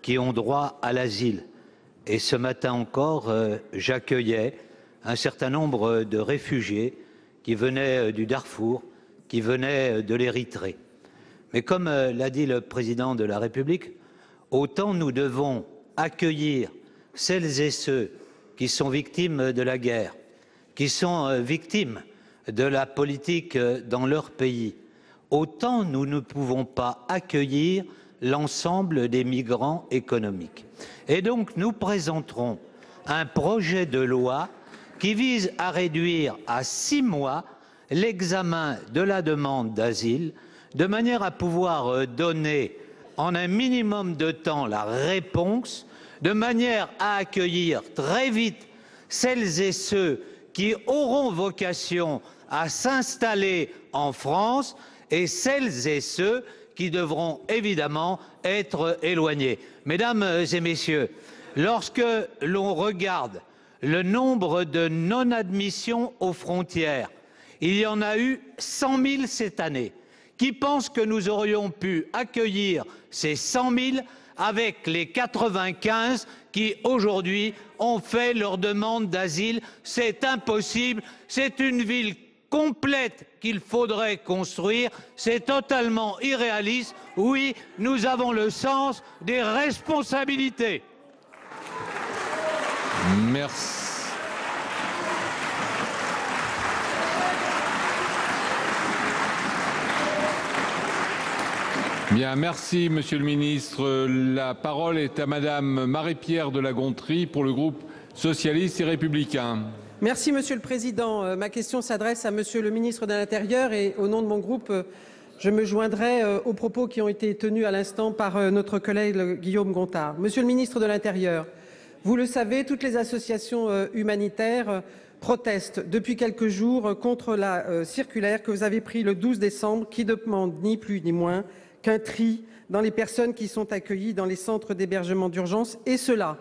qui ont droit à l'asile. Et ce matin encore, j'accueillais un certain nombre de réfugiés qui venaient du Darfour, qui venaient de l'Érythrée. Mais comme l'a dit le Président de la République, autant nous devons accueillir celles et ceux qui sont victimes de la guerre, qui sont victimes de la politique dans leur pays, autant nous ne pouvons pas accueillir l'ensemble des migrants économiques. Et donc nous présenterons un projet de loi qui vise à réduire à 6 mois l'examen de la demande d'asile, de manière à pouvoir donner en un minimum de temps la réponse, de manière à accueillir très vite celles et ceux qui auront vocation à s'installer en France et celles et ceux qui devront évidemment être éloignés. Mesdames et messieurs, lorsque l'on regarde le nombre de non-admissions aux frontières, il y en a eu 100 000 cette année. Qui pense que nous aurions pu accueillir ces 100 000 avec les 95 qui aujourd'hui ont fait leur demande d'asile? C'est impossible, c'est une ville complète qu'il faudrait construire, c'est totalement irréaliste. Oui, nous avons le sens des responsabilités. Merci. Bien, merci Monsieur le Ministre. La parole est à Madame Marie-Pierre de La Gontrie pour le groupe socialiste et républicain. Merci Monsieur le Président. Ma question s'adresse à Monsieur le Ministre de l'Intérieur et au nom de mon groupe, je me joindrai aux propos qui ont été tenus à l'instant par notre collègue Guillaume Gontard. Monsieur le Ministre de l'Intérieur, vous le savez, toutes les associations humanitaires protestent depuis quelques jours contre la circulaire que vous avez prise le 12 décembre qui demande ni plus ni moins qu'un tri dans les personnes qui sont accueillies dans les centres d'hébergement d'urgence, et cela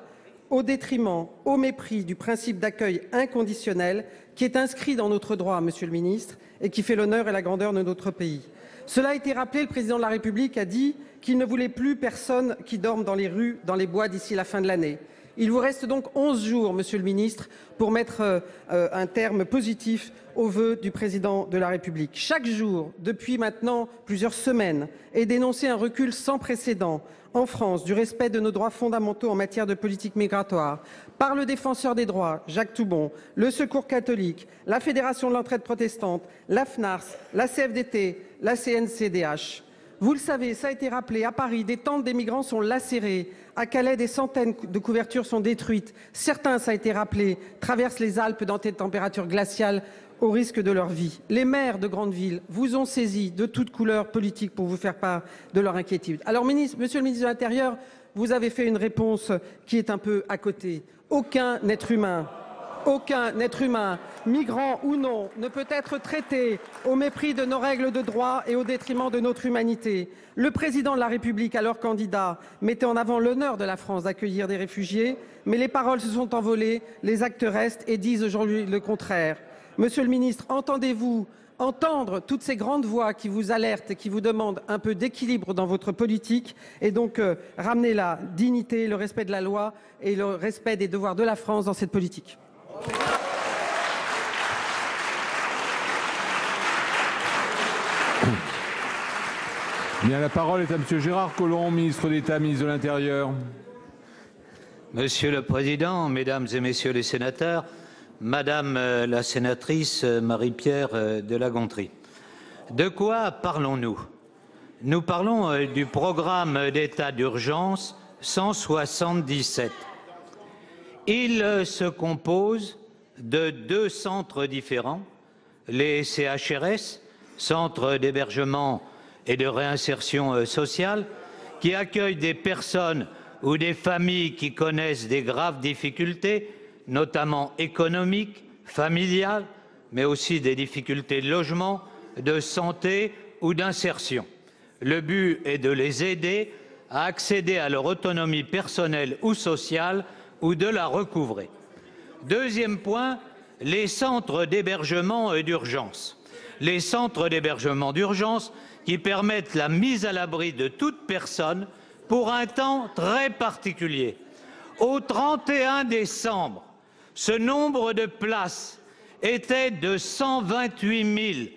au détriment, au mépris du principe d'accueil inconditionnel qui est inscrit dans notre droit, Monsieur le Ministre, et qui fait l'honneur et la grandeur de notre pays. Cela a été rappelé, le Président de la République a dit qu'il ne voulait plus personne qui dorme dans les rues, dans les bois d'ici la fin de l'année. Il vous reste donc 11 jours, Monsieur le Ministre, pour mettre un terme positif aux vœux du Président de la République. Chaque jour, depuis maintenant plusieurs semaines, est dénoncé un recul sans précédent en France du respect de nos droits fondamentaux en matière de politique migratoire par le défenseur des droits, Jacques Toubon, le Secours catholique, la Fédération de l'entraide protestante, la FNARS, la CFDT, la CNCDH. Vous le savez, ça a été rappelé, à Paris, des tentes des migrants sont lacérées. À Calais, des centaines de couvertures sont détruites. Certains, ça a été rappelé, traversent les Alpes dans des températures glaciales au risque de leur vie. Les maires de grandes villes vous ont saisi de toutes couleurs politiques pour vous faire part de leur inquiétude. Alors, Monsieur le ministre de l'Intérieur, vous avez fait une réponse qui est un peu à côté. Aucun être humain, migrant ou non, ne peut être traité au mépris de nos règles de droit et au détriment de notre humanité. Le Président de la République, alors candidat, mettait en avant l'honneur de la France d'accueillir des réfugiés, mais les paroles se sont envolées, les actes restent et disent aujourd'hui le contraire. Monsieur le ministre, entendez-vous entendre toutes ces grandes voix qui vous alertent et qui vous demandent un peu d'équilibre dans votre politique et donc ramener la dignité, le respect de la loi et le respect des devoirs de la France dans cette politique? Bien, la parole est à Monsieur Gérard Collomb, ministre d'État, ministre de l'Intérieur. Monsieur le Président, Mesdames et Messieurs les sénateurs, Madame la sénatrice Marie-Pierre de La Gontrie, de quoi parlons-nous? Nous parlons du programme d'état d'urgence 177. Il se compose de 2 centres différents, les CHRS, centres d'hébergement et de réinsertion sociale, qui accueille des personnes ou des familles qui connaissent des graves difficultés, notamment économiques, familiales, mais aussi des difficultés de logement, de santé ou d'insertion. Le but est de les aider à accéder à leur autonomie personnelle ou sociale ou de la recouvrer. Deuxième point, les centres d'hébergement d'urgence. Les centres d'hébergement d'urgence qui permettent la mise à l'abri de toute personne pour un temps très particulier. Au 31 décembre, ce nombre de places était de 128 000,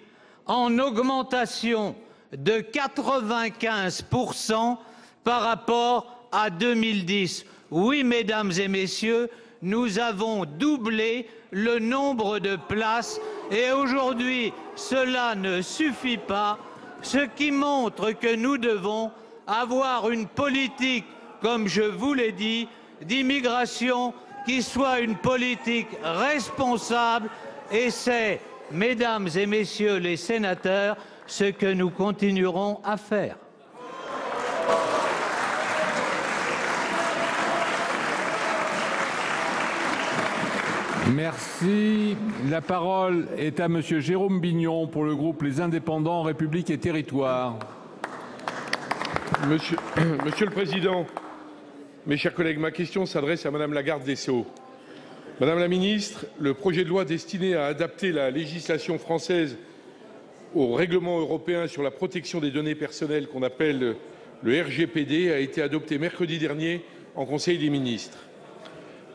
en augmentation de 95% par rapport à 2010. Oui, mesdames et messieurs, nous avons doublé le nombre de places et aujourd'hui, cela ne suffit pas, ce qui montre que nous devons avoir une politique, comme je vous l'ai dit, d'immigration qui soit une politique responsable et c'est, mesdames et messieurs les sénateurs, ce que nous continuerons à faire. Merci. La parole est à Monsieur Jérôme Bignon pour le groupe Les Indépendants, République et Territoires. Monsieur le Président, mes chers collègues, ma question s'adresse à Madame la garde des Sceaux. Madame la ministre, le projet de loi destiné à adapter la législation française au règlement européen sur la protection des données personnelles qu'on appelle le RGPD a été adopté mercredi dernier en Conseil des ministres.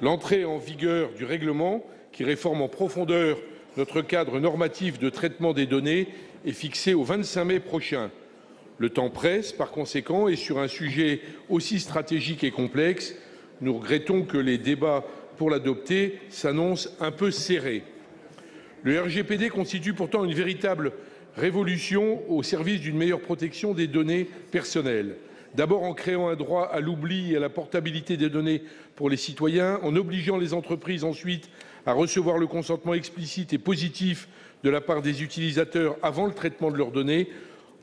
L'entrée en vigueur du règlement, qui réforme en profondeur notre cadre normatif de traitement des données, est fixée au 25 mai prochain. Le temps presse, par conséquent, et sur un sujet aussi stratégique et complexe, nous regrettons que les débats pour l'adopter s'annoncent un peu serrés. Le RGPD constitue pourtant une véritable révolution au service d'une meilleure protection des données personnelles. D'abord en créant un droit à l'oubli et à la portabilité des données pour les citoyens, en obligeant les entreprises ensuite à recevoir le consentement explicite et positif de la part des utilisateurs avant le traitement de leurs données,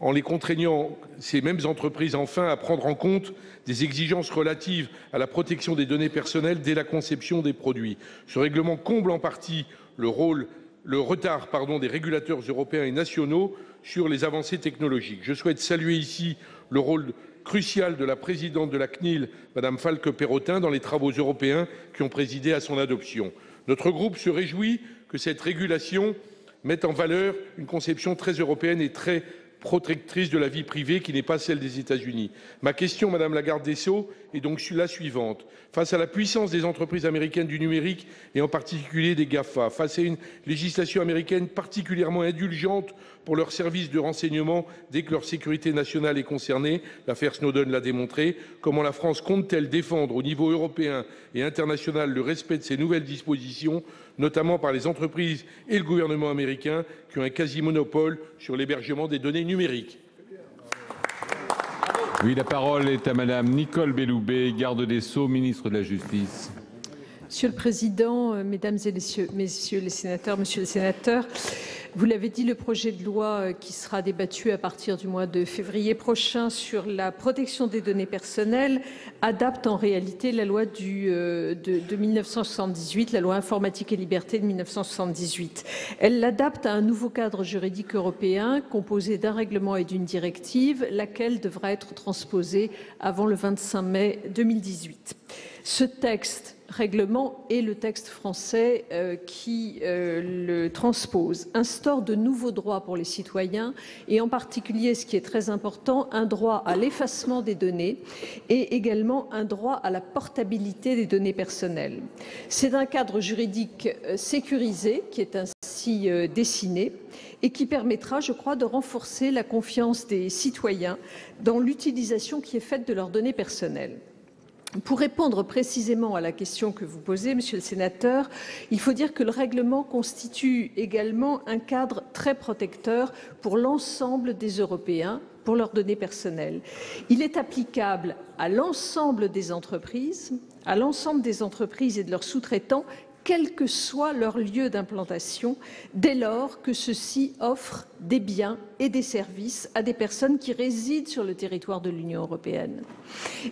en les contraignant, ces mêmes entreprises, enfin, à prendre en compte des exigences relatives à la protection des données personnelles dès la conception des produits. Ce règlement comble en partie le retard des régulateurs européens et nationaux sur les avancées technologiques. Je souhaite saluer ici le rôle crucial de la présidente de la CNIL, Madame Falque-Perrotin, dans les travaux européens qui ont présidé à son adoption. Notre groupe se réjouit que cette régulation mette en valeur une conception très européenne et très protectrice de la vie privée qui n'est pas celle des États-Unis. Ma question, Madame la garde des Sceaux, est donc la suivante. Face à la puissance des entreprises américaines du numérique et en particulier des GAFA, face à une législation américaine particulièrement indulgente pour leurs services de renseignement dès que leur sécurité nationale est concernée, l'affaire Snowden l'a démontré, comment la France compte-t-elle défendre au niveau européen et international le respect de ces nouvelles dispositions, notamment par les entreprises et le gouvernement américain qui ont un quasi-monopole sur l'hébergement des données numériques. Oui, la parole est à Madame Nicole Belloubet, garde des Sceaux, ministre de la Justice. Monsieur le Président, Mesdames et Messieurs les sénateurs, Monsieur le Sénateur, vous l'avez dit, le projet de loi qui sera débattu à partir du mois de février prochain sur la protection des données personnelles adapte en réalité la loi de 1978, la loi informatique et liberté de 1978. Elle l'adapte à un nouveau cadre juridique européen composé d'un règlement et d'une directive, laquelle devra être transposée avant le 25 mai 2018. Ce texte règlement et le texte français qui le transpose instaure de nouveaux droits pour les citoyens et en particulier, ce qui est très important, un droit à l'effacement des données et également un droit à la portabilité des données personnelles. C'est un cadre juridique sécurisé qui est ainsi dessiné et qui permettra, je crois, de renforcer la confiance des citoyens dans l'utilisation qui est faite de leurs données personnelles. Pour répondre précisément à la question que vous posez, Monsieur le Sénateur, il faut dire que le règlement constitue également un cadre très protecteur pour l'ensemble des Européens, pour leurs données personnelles. Il est applicable à l'ensemble des entreprises et de leurs sous-traitants, quel que soit leur lieu d'implantation, dès lors que ceux-ci offrent des biens et des services à des personnes qui résident sur le territoire de l'Union européenne.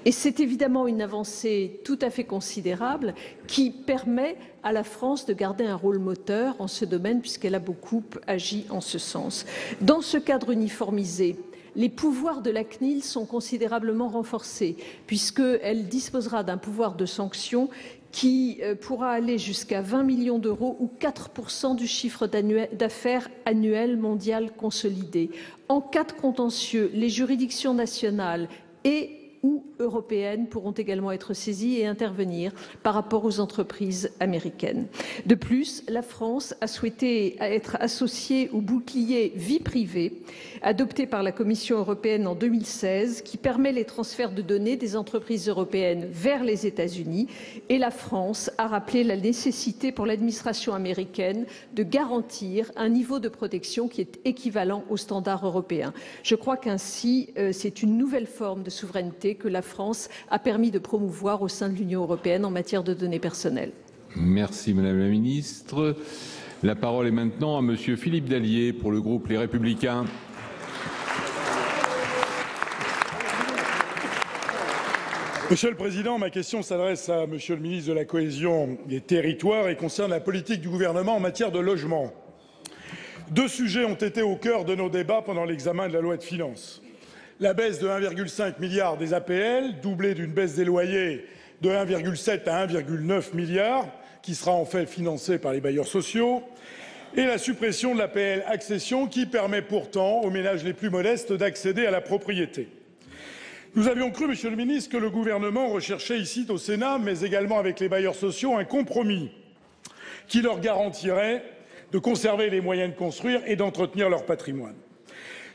Et c'est évidemment une avancée tout à fait considérable qui permet à la France de garder un rôle moteur en ce domaine puisqu'elle a beaucoup agi en ce sens. Dans ce cadre uniformisé, les pouvoirs de la CNIL sont considérablement renforcés puisqu'elle disposera d'un pouvoir de sanction qui pourra aller jusqu'à 20 millions d'euros ou 4% du chiffre d'affaires annuel mondial consolidé. En cas de contentieux, les juridictions nationales et ou européennes pourront également être saisies et intervenir par rapport aux entreprises américaines. De plus, la France a souhaité être associée au bouclier vie privée adopté par la Commission européenne en 2016 qui permet les transferts de données des entreprises européennes vers les États-Unis et la France a rappelé la nécessité pour l'administration américaine de garantir un niveau de protection qui est équivalent aux standards européens. Je crois qu'ainsi, c'est une nouvelle forme de souveraineté que la France a permis de promouvoir au sein de l'Union européenne en matière de données personnelles. Merci Madame la Ministre. La parole est maintenant à Monsieur Philippe Dallier pour le groupe Les Républicains. Monsieur le Président, ma question s'adresse à Monsieur le ministre de la Cohésion des Territoires et concerne la politique du gouvernement en matière de logement. Deux sujets ont été au cœur de nos débats pendant l'examen de la loi de finances. La baisse de 1,5 milliard des APL, doublée d'une baisse des loyers de 1,7 à 1,9 milliard, qui sera en fait financée par les bailleurs sociaux, et la suppression de l'APL accession, qui permet pourtant aux ménages les plus modestes d'accéder à la propriété. Nous avions cru, Monsieur le ministre, que le gouvernement recherchait ici au Sénat, mais également avec les bailleurs sociaux, un compromis qui leur garantirait de conserver les moyens de construire et d'entretenir leur patrimoine.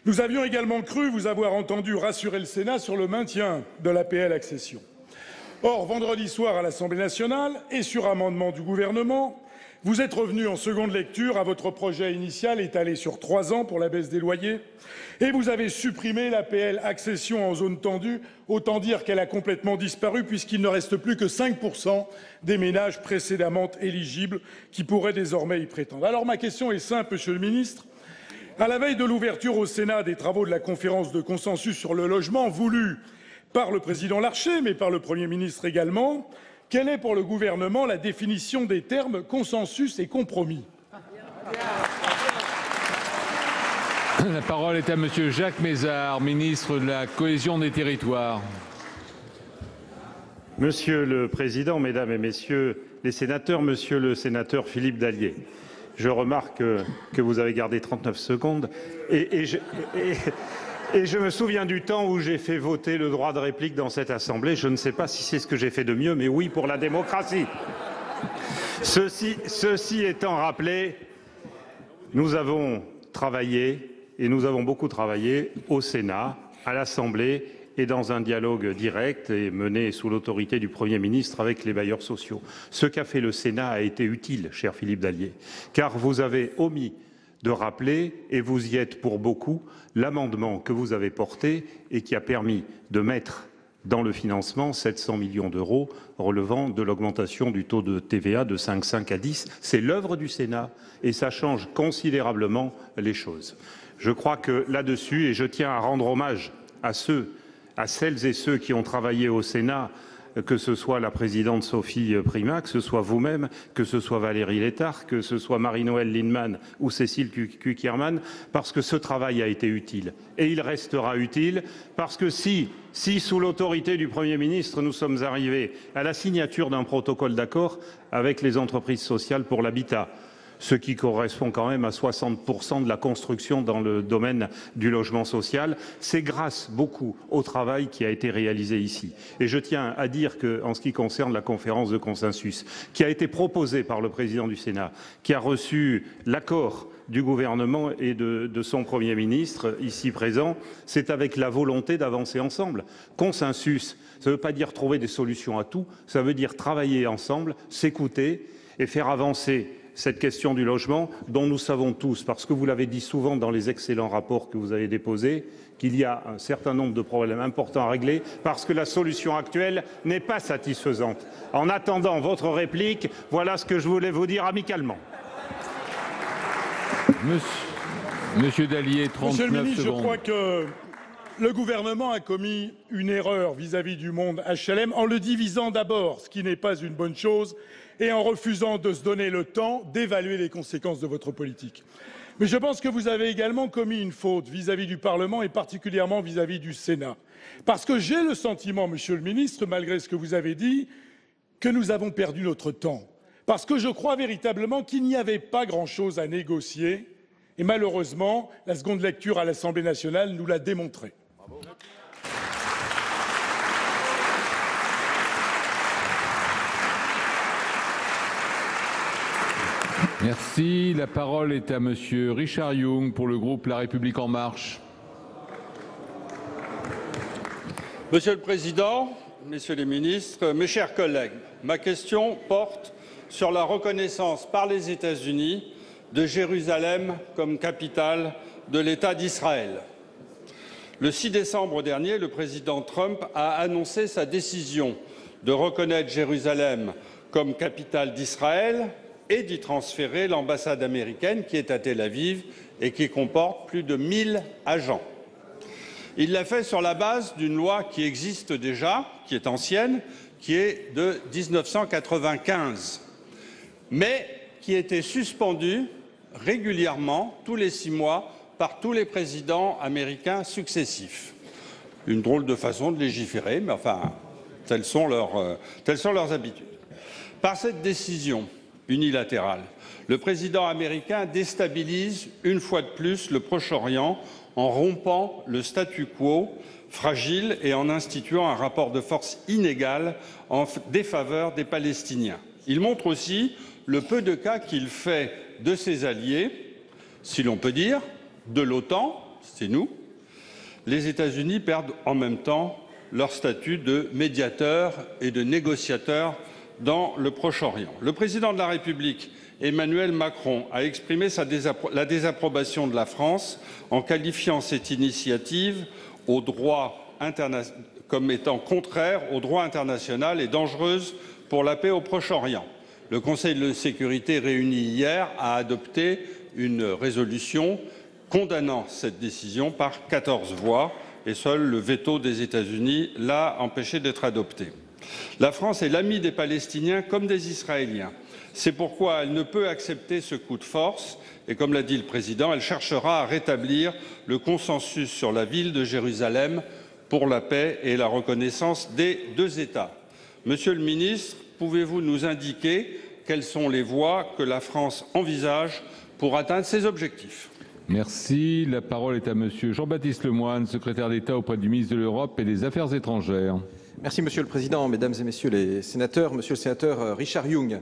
Nous avions également cru vous avoir entendu rassurer le Sénat sur le maintien de l'APL accession. Or, vendredi soir à l'Assemblée nationale et sur amendement du gouvernement, vous êtes revenu en seconde lecture à votre projet initial étalé sur 3 ans pour la baisse des loyers et vous avez supprimé l'APL accession en zone tendue. Autant dire qu'elle a complètement disparu puisqu'il ne reste plus que 5% des ménages précédemment éligibles qui pourraient désormais y prétendre. Alors ma question est simple, Monsieur le ministre. À la veille de l'ouverture au Sénat des travaux de la conférence de consensus sur le logement voulue par le président Larcher, mais par le Premier ministre également, quelle est pour le gouvernement la définition des termes consensus et compromis? La parole est à Monsieur Jacques Mézard, ministre de la Cohésion des Territoires. Monsieur le Président, Mesdames et Messieurs les sénateurs, Monsieur le sénateur Philippe Dallier, je remarque que vous avez gardé 39 secondes et je me souviens du temps où j'ai fait voter le droit de réplique dans cette Assemblée. Je ne sais pas si c'est ce que j'ai fait de mieux, mais oui pour la démocratie. Ceci étant rappelé, nous avons travaillé, et nous avons beaucoup travaillé au Sénat, à l'Assemblée et dans un dialogue direct et mené sous l'autorité du Premier ministre avec les bailleurs sociaux. Ce qu'a fait le Sénat a été utile, cher Philippe Dallier, car vous avez omis de rappeler, et vous y êtes pour beaucoup, l'amendement que vous avez porté et qui a permis de mettre dans le financement 700 millions d'euros relevant de l'augmentation du taux de TVA de 5,5 à 10. C'est l'œuvre du Sénat et ça change considérablement les choses. Je crois que là-dessus, et je tiens à rendre hommage à celles et ceux qui ont travaillé au Sénat, que ce soit la présidente Sophie Primas, que ce soit vous-même, que ce soit Valérie Létard, que ce soit Marie-Noëlle Lienemann ou Cécile Cukierman, parce que ce travail a été utile. Et il restera utile parce que si sous l'autorité du Premier ministre, nous sommes arrivés à la signature d'un protocole d'accord avec les entreprises sociales pour l'habitat, ce qui correspond quand même à 60% de la construction dans le domaine du logement social. C'est grâce beaucoup au travail qui a été réalisé ici. Et je tiens à dire qu'en ce qui concerne la conférence de consensus, qui a été proposée par le président du Sénat, qui a reçu l'accord du gouvernement et de son Premier ministre, ici présent, c'est avec la volonté d'avancer ensemble. Consensus, ça ne veut pas dire trouver des solutions à tout, ça veut dire travailler ensemble, s'écouter et faire avancer cette question du logement dont nous savons tous, parce que vous l'avez dit souvent dans les excellents rapports que vous avez déposés, qu'il y a un certain nombre de problèmes importants à régler parce que la solution actuelle n'est pas satisfaisante. En attendant votre réplique, voilà ce que je voulais vous dire amicalement. Monsieur Dallier, 39 Monsieur le ministre, secondes. je crois que le gouvernement a commis une erreur vis-à-vis du monde HLM en le divisant d'abord, ce qui n'est pas une bonne chose, et en refusant de se donner le temps d'évaluer les conséquences de votre politique. Mais je pense que vous avez également commis une faute vis-à-vis du Parlement et particulièrement vis-à-vis du Sénat. Parce que j'ai le sentiment, Monsieur le ministre, malgré ce que vous avez dit, que nous avons perdu notre temps. Parce que je crois véritablement qu'il n'y avait pas grand-chose à négocier. Et malheureusement, la seconde lecture à l'Assemblée nationale nous l'a démontré. Merci. La parole est à Monsieur Richard Yung pour le groupe La République En Marche. Monsieur le Président, Messieurs les ministres, mes chers collègues, ma question porte sur la reconnaissance par les États-Unis de Jérusalem comme capitale de l'État d'Israël. Le 6 décembre dernier, le président Trump a annoncé sa décision de reconnaître Jérusalem comme capitale d'Israël et d'y transférer l'ambassade américaine qui est à Tel Aviv et qui comporte plus de 1000 agents. Il l'a fait sur la base d'une loi qui existe déjà, qui est ancienne, qui est de 1995, mais qui était suspendue régulièrement, tous les 6 mois, par tous les présidents américains successifs. Une drôle de façon de légiférer, mais enfin, telles sont leurs habitudes. Par cette décision unilatérale, le président américain déstabilise une fois de plus le Proche-Orient en rompant le statu quo fragile et en instituant un rapport de force inégal en défaveur des Palestiniens. Il montre aussi le peu de cas qu'il fait de ses alliés, si l'on peut dire, de l'OTAN, c'est nous. Les États-Unis perdent en même temps leur statut de médiateur et de négociateur dans le Proche-Orient. Le président de la République, Emmanuel Macron, a exprimé la désapprobation de la France en qualifiant cette initiative comme étant contraire au droit international et dangereuse pour la paix au Proche-Orient. Le Conseil de sécurité réuni hier a adopté une résolution condamnant cette décision par 14 voix et seul le veto des États-Unis l'a empêché d'être adopté. La France est l'amie des Palestiniens comme des Israéliens. C'est pourquoi elle ne peut accepter ce coup de force et, comme l'a dit le président, elle cherchera à rétablir le consensus sur la ville de Jérusalem pour la paix et la reconnaissance des 2 États. Monsieur le ministre, pouvez-vous nous indiquer quelles sont les voies que la France envisage pour atteindre ces objectifs? Merci. La parole est à Monsieur Jean-Baptiste Lemoyne, secrétaire d'État auprès du ministre de l'Europe et des Affaires étrangères. Merci Monsieur le Président, Mesdames et Messieurs les sénateurs. Monsieur le sénateur Richard Yung,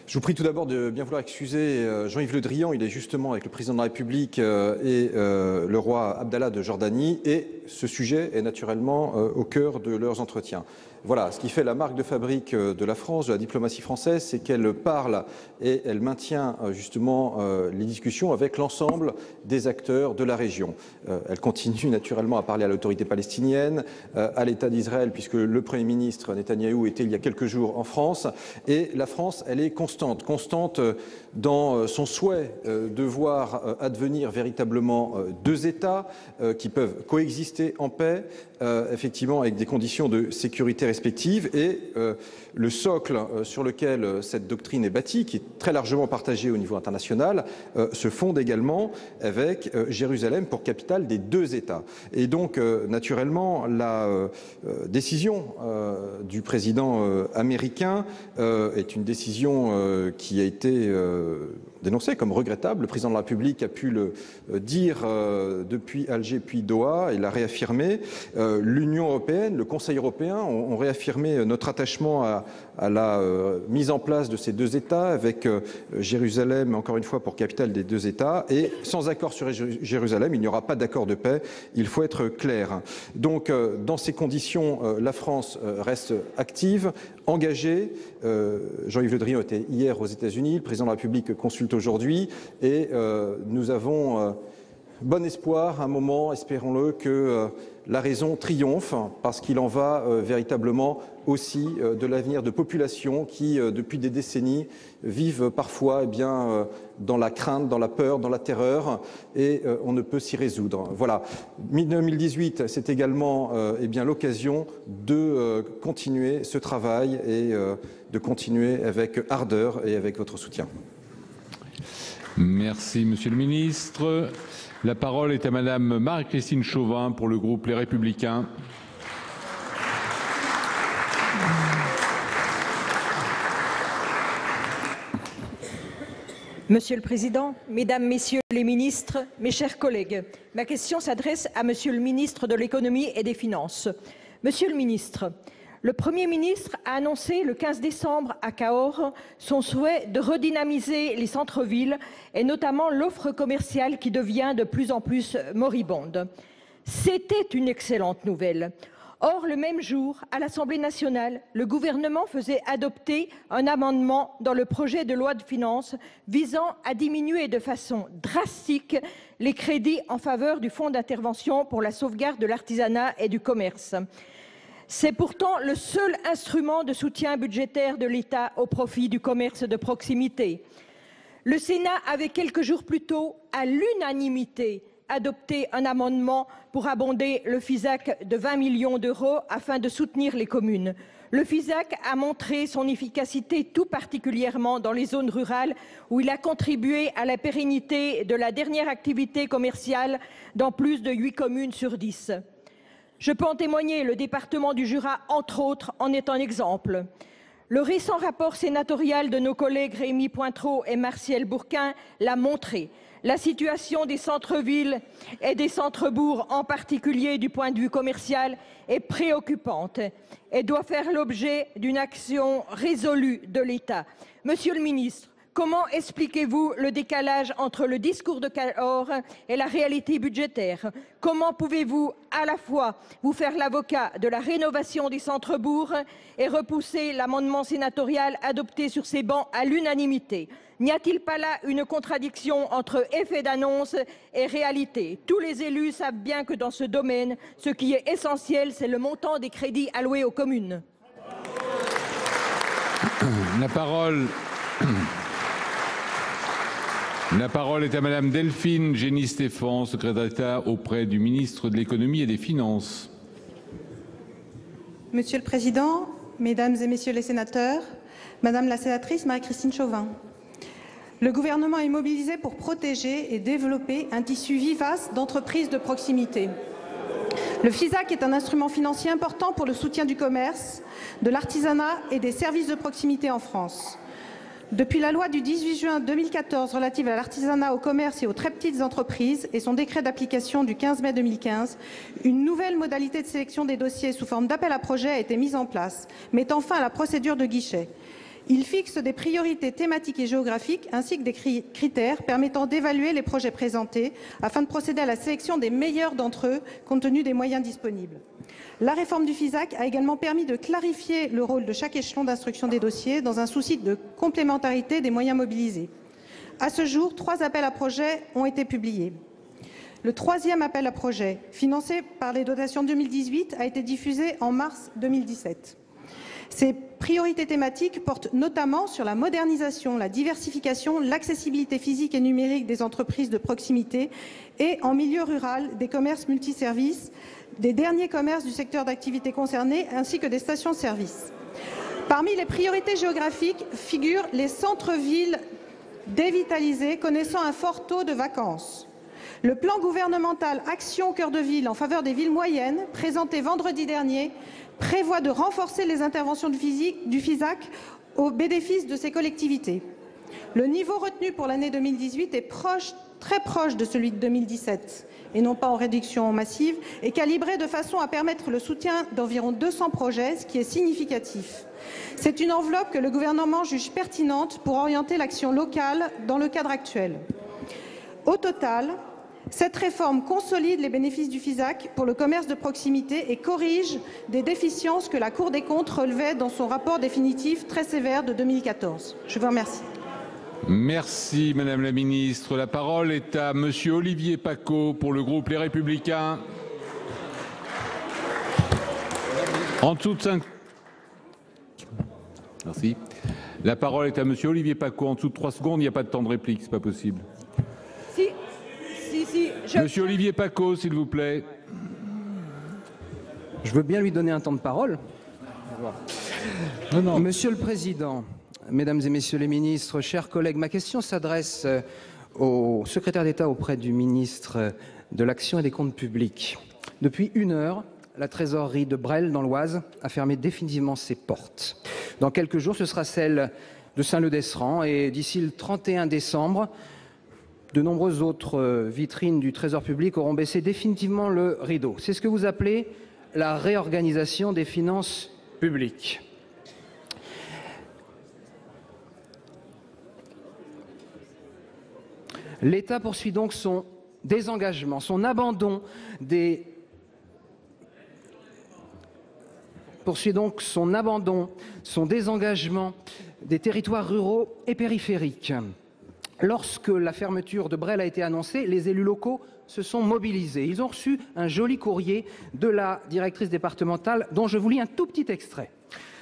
je vous prie tout d'abord de bien vouloir excuser Jean-Yves Le Drian. Il est justement avec le Président de la République et le roi Abdallah de Jordanie et ce sujet est naturellement au cœur de leurs entretiens. Voilà, ce qui fait la marque de fabrique de la France, de la diplomatie française, c'est qu'elle parle et elle maintient justement les discussions avec l'ensemble des acteurs de la région. Elle continue naturellement à parler à l'autorité palestinienne, à l'État d'Israël, puisque le Premier ministre Netanyahou était il y a quelques jours en France. Et la France, elle est constante dans son souhait de voir advenir véritablement 2 États qui peuvent coexister en paix, effectivement avec des conditions de sécurité respectives. Et le socle sur lequel cette doctrine est bâtie, qui est très largement partagée au niveau international, se fonde également avec Jérusalem pour capitale des 2 États. Et donc, naturellement, la décision du président américain est une décision qui a été dénoncer comme regrettable. Le président de la République a pu le dire depuis Alger puis Doha et l'a réaffirmé. L'Union européenne, le Conseil européen ont réaffirmé notre attachement à la mise en place de ces deux États, avec Jérusalem, encore une fois, pour capitale des deux États. Et sans accord sur Jérusalem, il n'y aura pas d'accord de paix. Il faut être clair. Donc, dans ces conditions, la France reste active, engagée. Jean-Yves Le Drian était hier aux États-Unis. Le président de la République consulte aujourd'hui. Et nous avons bon espoir, un moment, espérons-le, que la raison triomphe, parce qu'il en va véritablement aussi de l'avenir de populations qui, depuis des décennies, vivent parfois dans la crainte, dans la peur, dans la terreur, et on ne peut s'y résoudre. Voilà. 2018, c'est également l'occasion de continuer ce travail et de continuer avec ardeur et avec votre soutien. Merci, Monsieur le Ministre. La parole est à Madame Marie-Christine Chauvin pour le groupe Les Républicains. Monsieur le Président, Mesdames, Messieurs les ministres, mes chers collègues, ma question s'adresse à Monsieur le ministre de l'Économie et des Finances. Monsieur le ministre, le Premier ministre a annoncé le 15 décembre à Cahors son souhait de redynamiser les centres-villes et notamment l'offre commerciale qui devient de plus en plus moribonde. C'était une excellente nouvelle. Or, le même jour, à l'Assemblée nationale, le gouvernement faisait adopter un amendement dans le projet de loi de finances visant à diminuer de façon drastique les crédits en faveur du Fonds d'intervention pour la sauvegarde de l'artisanat et du commerce. C'est pourtant le seul instrument de soutien budgétaire de l'État au profit du commerce de proximité. Le Sénat avait quelques jours plus tôt, à l'unanimité, adopté un amendement pour abonder le FISAC de 20 millions d'euros afin de soutenir les communes. Le FISAC a montré son efficacité tout particulièrement dans les zones rurales où il a contribué à la pérennité de la dernière activité commerciale dans plus de 8 communes sur 10. Je peux en témoigner, le département du Jura, entre autres, en est un exemple. Le récent rapport sénatorial de nos collègues Rémy Pointreau et Martial Bourquin l'a montré. La situation des centres-villes et des centres-bourgs, en particulier du point de vue commercial, est préoccupante et doit faire l'objet d'une action résolue de l'État. Monsieur le ministre, comment expliquez-vous le décalage entre le discours de Cahors et la réalité budgétaire? Comment pouvez-vous à la fois vous faire l'avocat de la rénovation des centres-bourgs et repousser l'amendement sénatorial adopté sur ces bancs à l'unanimité? N'y a-t-il pas là une contradiction entre effet d'annonce et réalité? Tous les élus savent bien que dans ce domaine, ce qui est essentiel, c'est le montant des crédits alloués aux communes. La parole est à Madame Delphine Gény-Stéphan, secrétaire d'État auprès du ministre de l'Économie et des Finances. Monsieur le Président, Mesdames et Messieurs les sénateurs, Madame la sénatrice Marie-Christine Chauvin, le gouvernement est mobilisé pour protéger et développer un tissu vivace d'entreprises de proximité. Le FISAC est un instrument financier important pour le soutien du commerce, de l'artisanat et des services de proximité en France. Depuis la loi du 18 juin 2014 relative à l'artisanat, au commerce et aux très petites entreprises et son décret d'application du 15 mai 2015, une nouvelle modalité de sélection des dossiers sous forme d'appel à projet a été mise en place, mettant fin à la procédure de guichet. Il fixe des priorités thématiques et géographiques ainsi que des critères permettant d'évaluer les projets présentés afin de procéder à la sélection des meilleurs d'entre eux compte tenu des moyens disponibles. La réforme du FISAC a également permis de clarifier le rôle de chaque échelon d'instruction des dossiers dans un souci de complémentarité des moyens mobilisés. À ce jour, 3 appels à projets ont été publiés. Le 3e appel à projet, financé par les dotations 2018, a été diffusé en mars 2017. Ces priorités thématiques portent notamment sur la modernisation, la diversification, l'accessibilité physique et numérique des entreprises de proximité et, en milieu rural, des commerces multiservices, des derniers commerces du secteur d'activité concerné ainsi que des stations-service. Parmi les priorités géographiques figurent les centres-villes dévitalisés connaissant un fort taux de vacances. Le plan gouvernemental Action Cœur de Ville en faveur des villes moyennes, présenté vendredi dernier, prévoit de renforcer les interventions du FISAC au bénéfice de ces collectivités. Le niveau retenu pour l'année 2018 est très proche de celui de 2017 et non pas en réduction massive, et calibré de façon à permettre le soutien d'environ 200 projets, ce qui est significatif. C'est une enveloppe que le gouvernement juge pertinente pour orienter l'action locale dans le cadre actuel. Au total, cette réforme consolide les bénéfices du FISAC pour le commerce de proximité et corrige des déficiences que la Cour des comptes relevait dans son rapport définitif très sévère de 2014. Je vous remercie. Merci Madame la Ministre. La parole est à Monsieur Olivier Paccaud pour le groupe Les Républicains. En dessous de 5... Merci. La parole est à Monsieur Olivier Paccaud. En dessous de 3 secondes, il n'y a pas de temps de réplique, c'est pas possible. Si, Monsieur Olivier Paccaud, s'il vous plaît. Je veux bien lui donner un temps de parole. Non. Monsieur le Président, Mesdames et Messieurs les ministres, chers collègues, ma question s'adresse au secrétaire d'État auprès du ministre de l'Action et des Comptes publics. Depuis 1 heure, la trésorerie de Bresles, dans l'Oise, a fermé définitivement ses portes. Dans quelques jours, ce sera celle de Saint-Leu-d'Esserand et d'ici le 31 décembre, de nombreuses autres vitrines du Trésor public auront baissé définitivement le rideau. C'est ce que vous appelez la réorganisation des finances publiques. L'État poursuit donc son désengagement, son abandon son désengagement des territoires ruraux et périphériques. Lorsque la fermeture de Bresles a été annoncée, les élus locaux se sont mobilisés. Ils ont reçu un joli courrier de la directrice départementale dont je vous lis un tout petit extrait.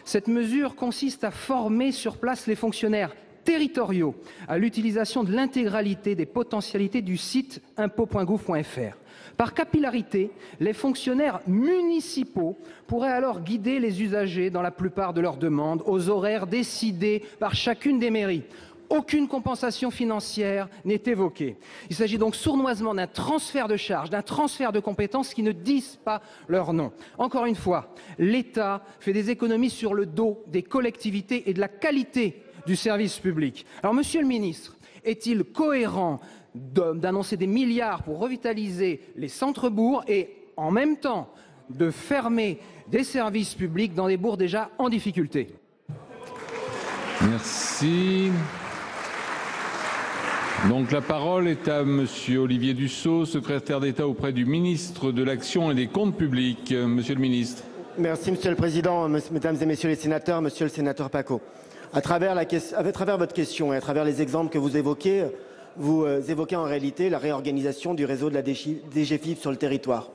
Cette mesure consiste à former sur place les fonctionnaires territoriaux à l'utilisation de l'intégralité des potentialités du site impôts.gouv.fr. Par capillarité, les fonctionnaires municipaux pourraient alors guider les usagers dans la plupart de leurs demandes aux horaires décidés par chacune des mairies. Aucune compensation financière n'est évoquée. Il s'agit donc sournoisement d'un transfert de charges, d'un transfert de compétences qui ne disent pas leur nom. Encore une fois, l'État fait des économies sur le dos des collectivités et de la qualité du service public. Alors, Monsieur le Ministre, est-il cohérent d'annoncer des milliards pour revitaliser les centres-bourgs et en même temps de fermer des services publics dans des bourgs déjà en difficulté? Merci. Donc la parole est à Monsieur Olivier Dussopt, secrétaire d'État auprès du ministre de l'Action et des Comptes publics. Monsieur le ministre. Merci Monsieur le Président, Mesdames et Messieurs les sénateurs, Monsieur le sénateur Paccaud. À travers votre question et à travers les exemples que vous évoquez en réalité la réorganisation du réseau de la DGFiP sur le territoire.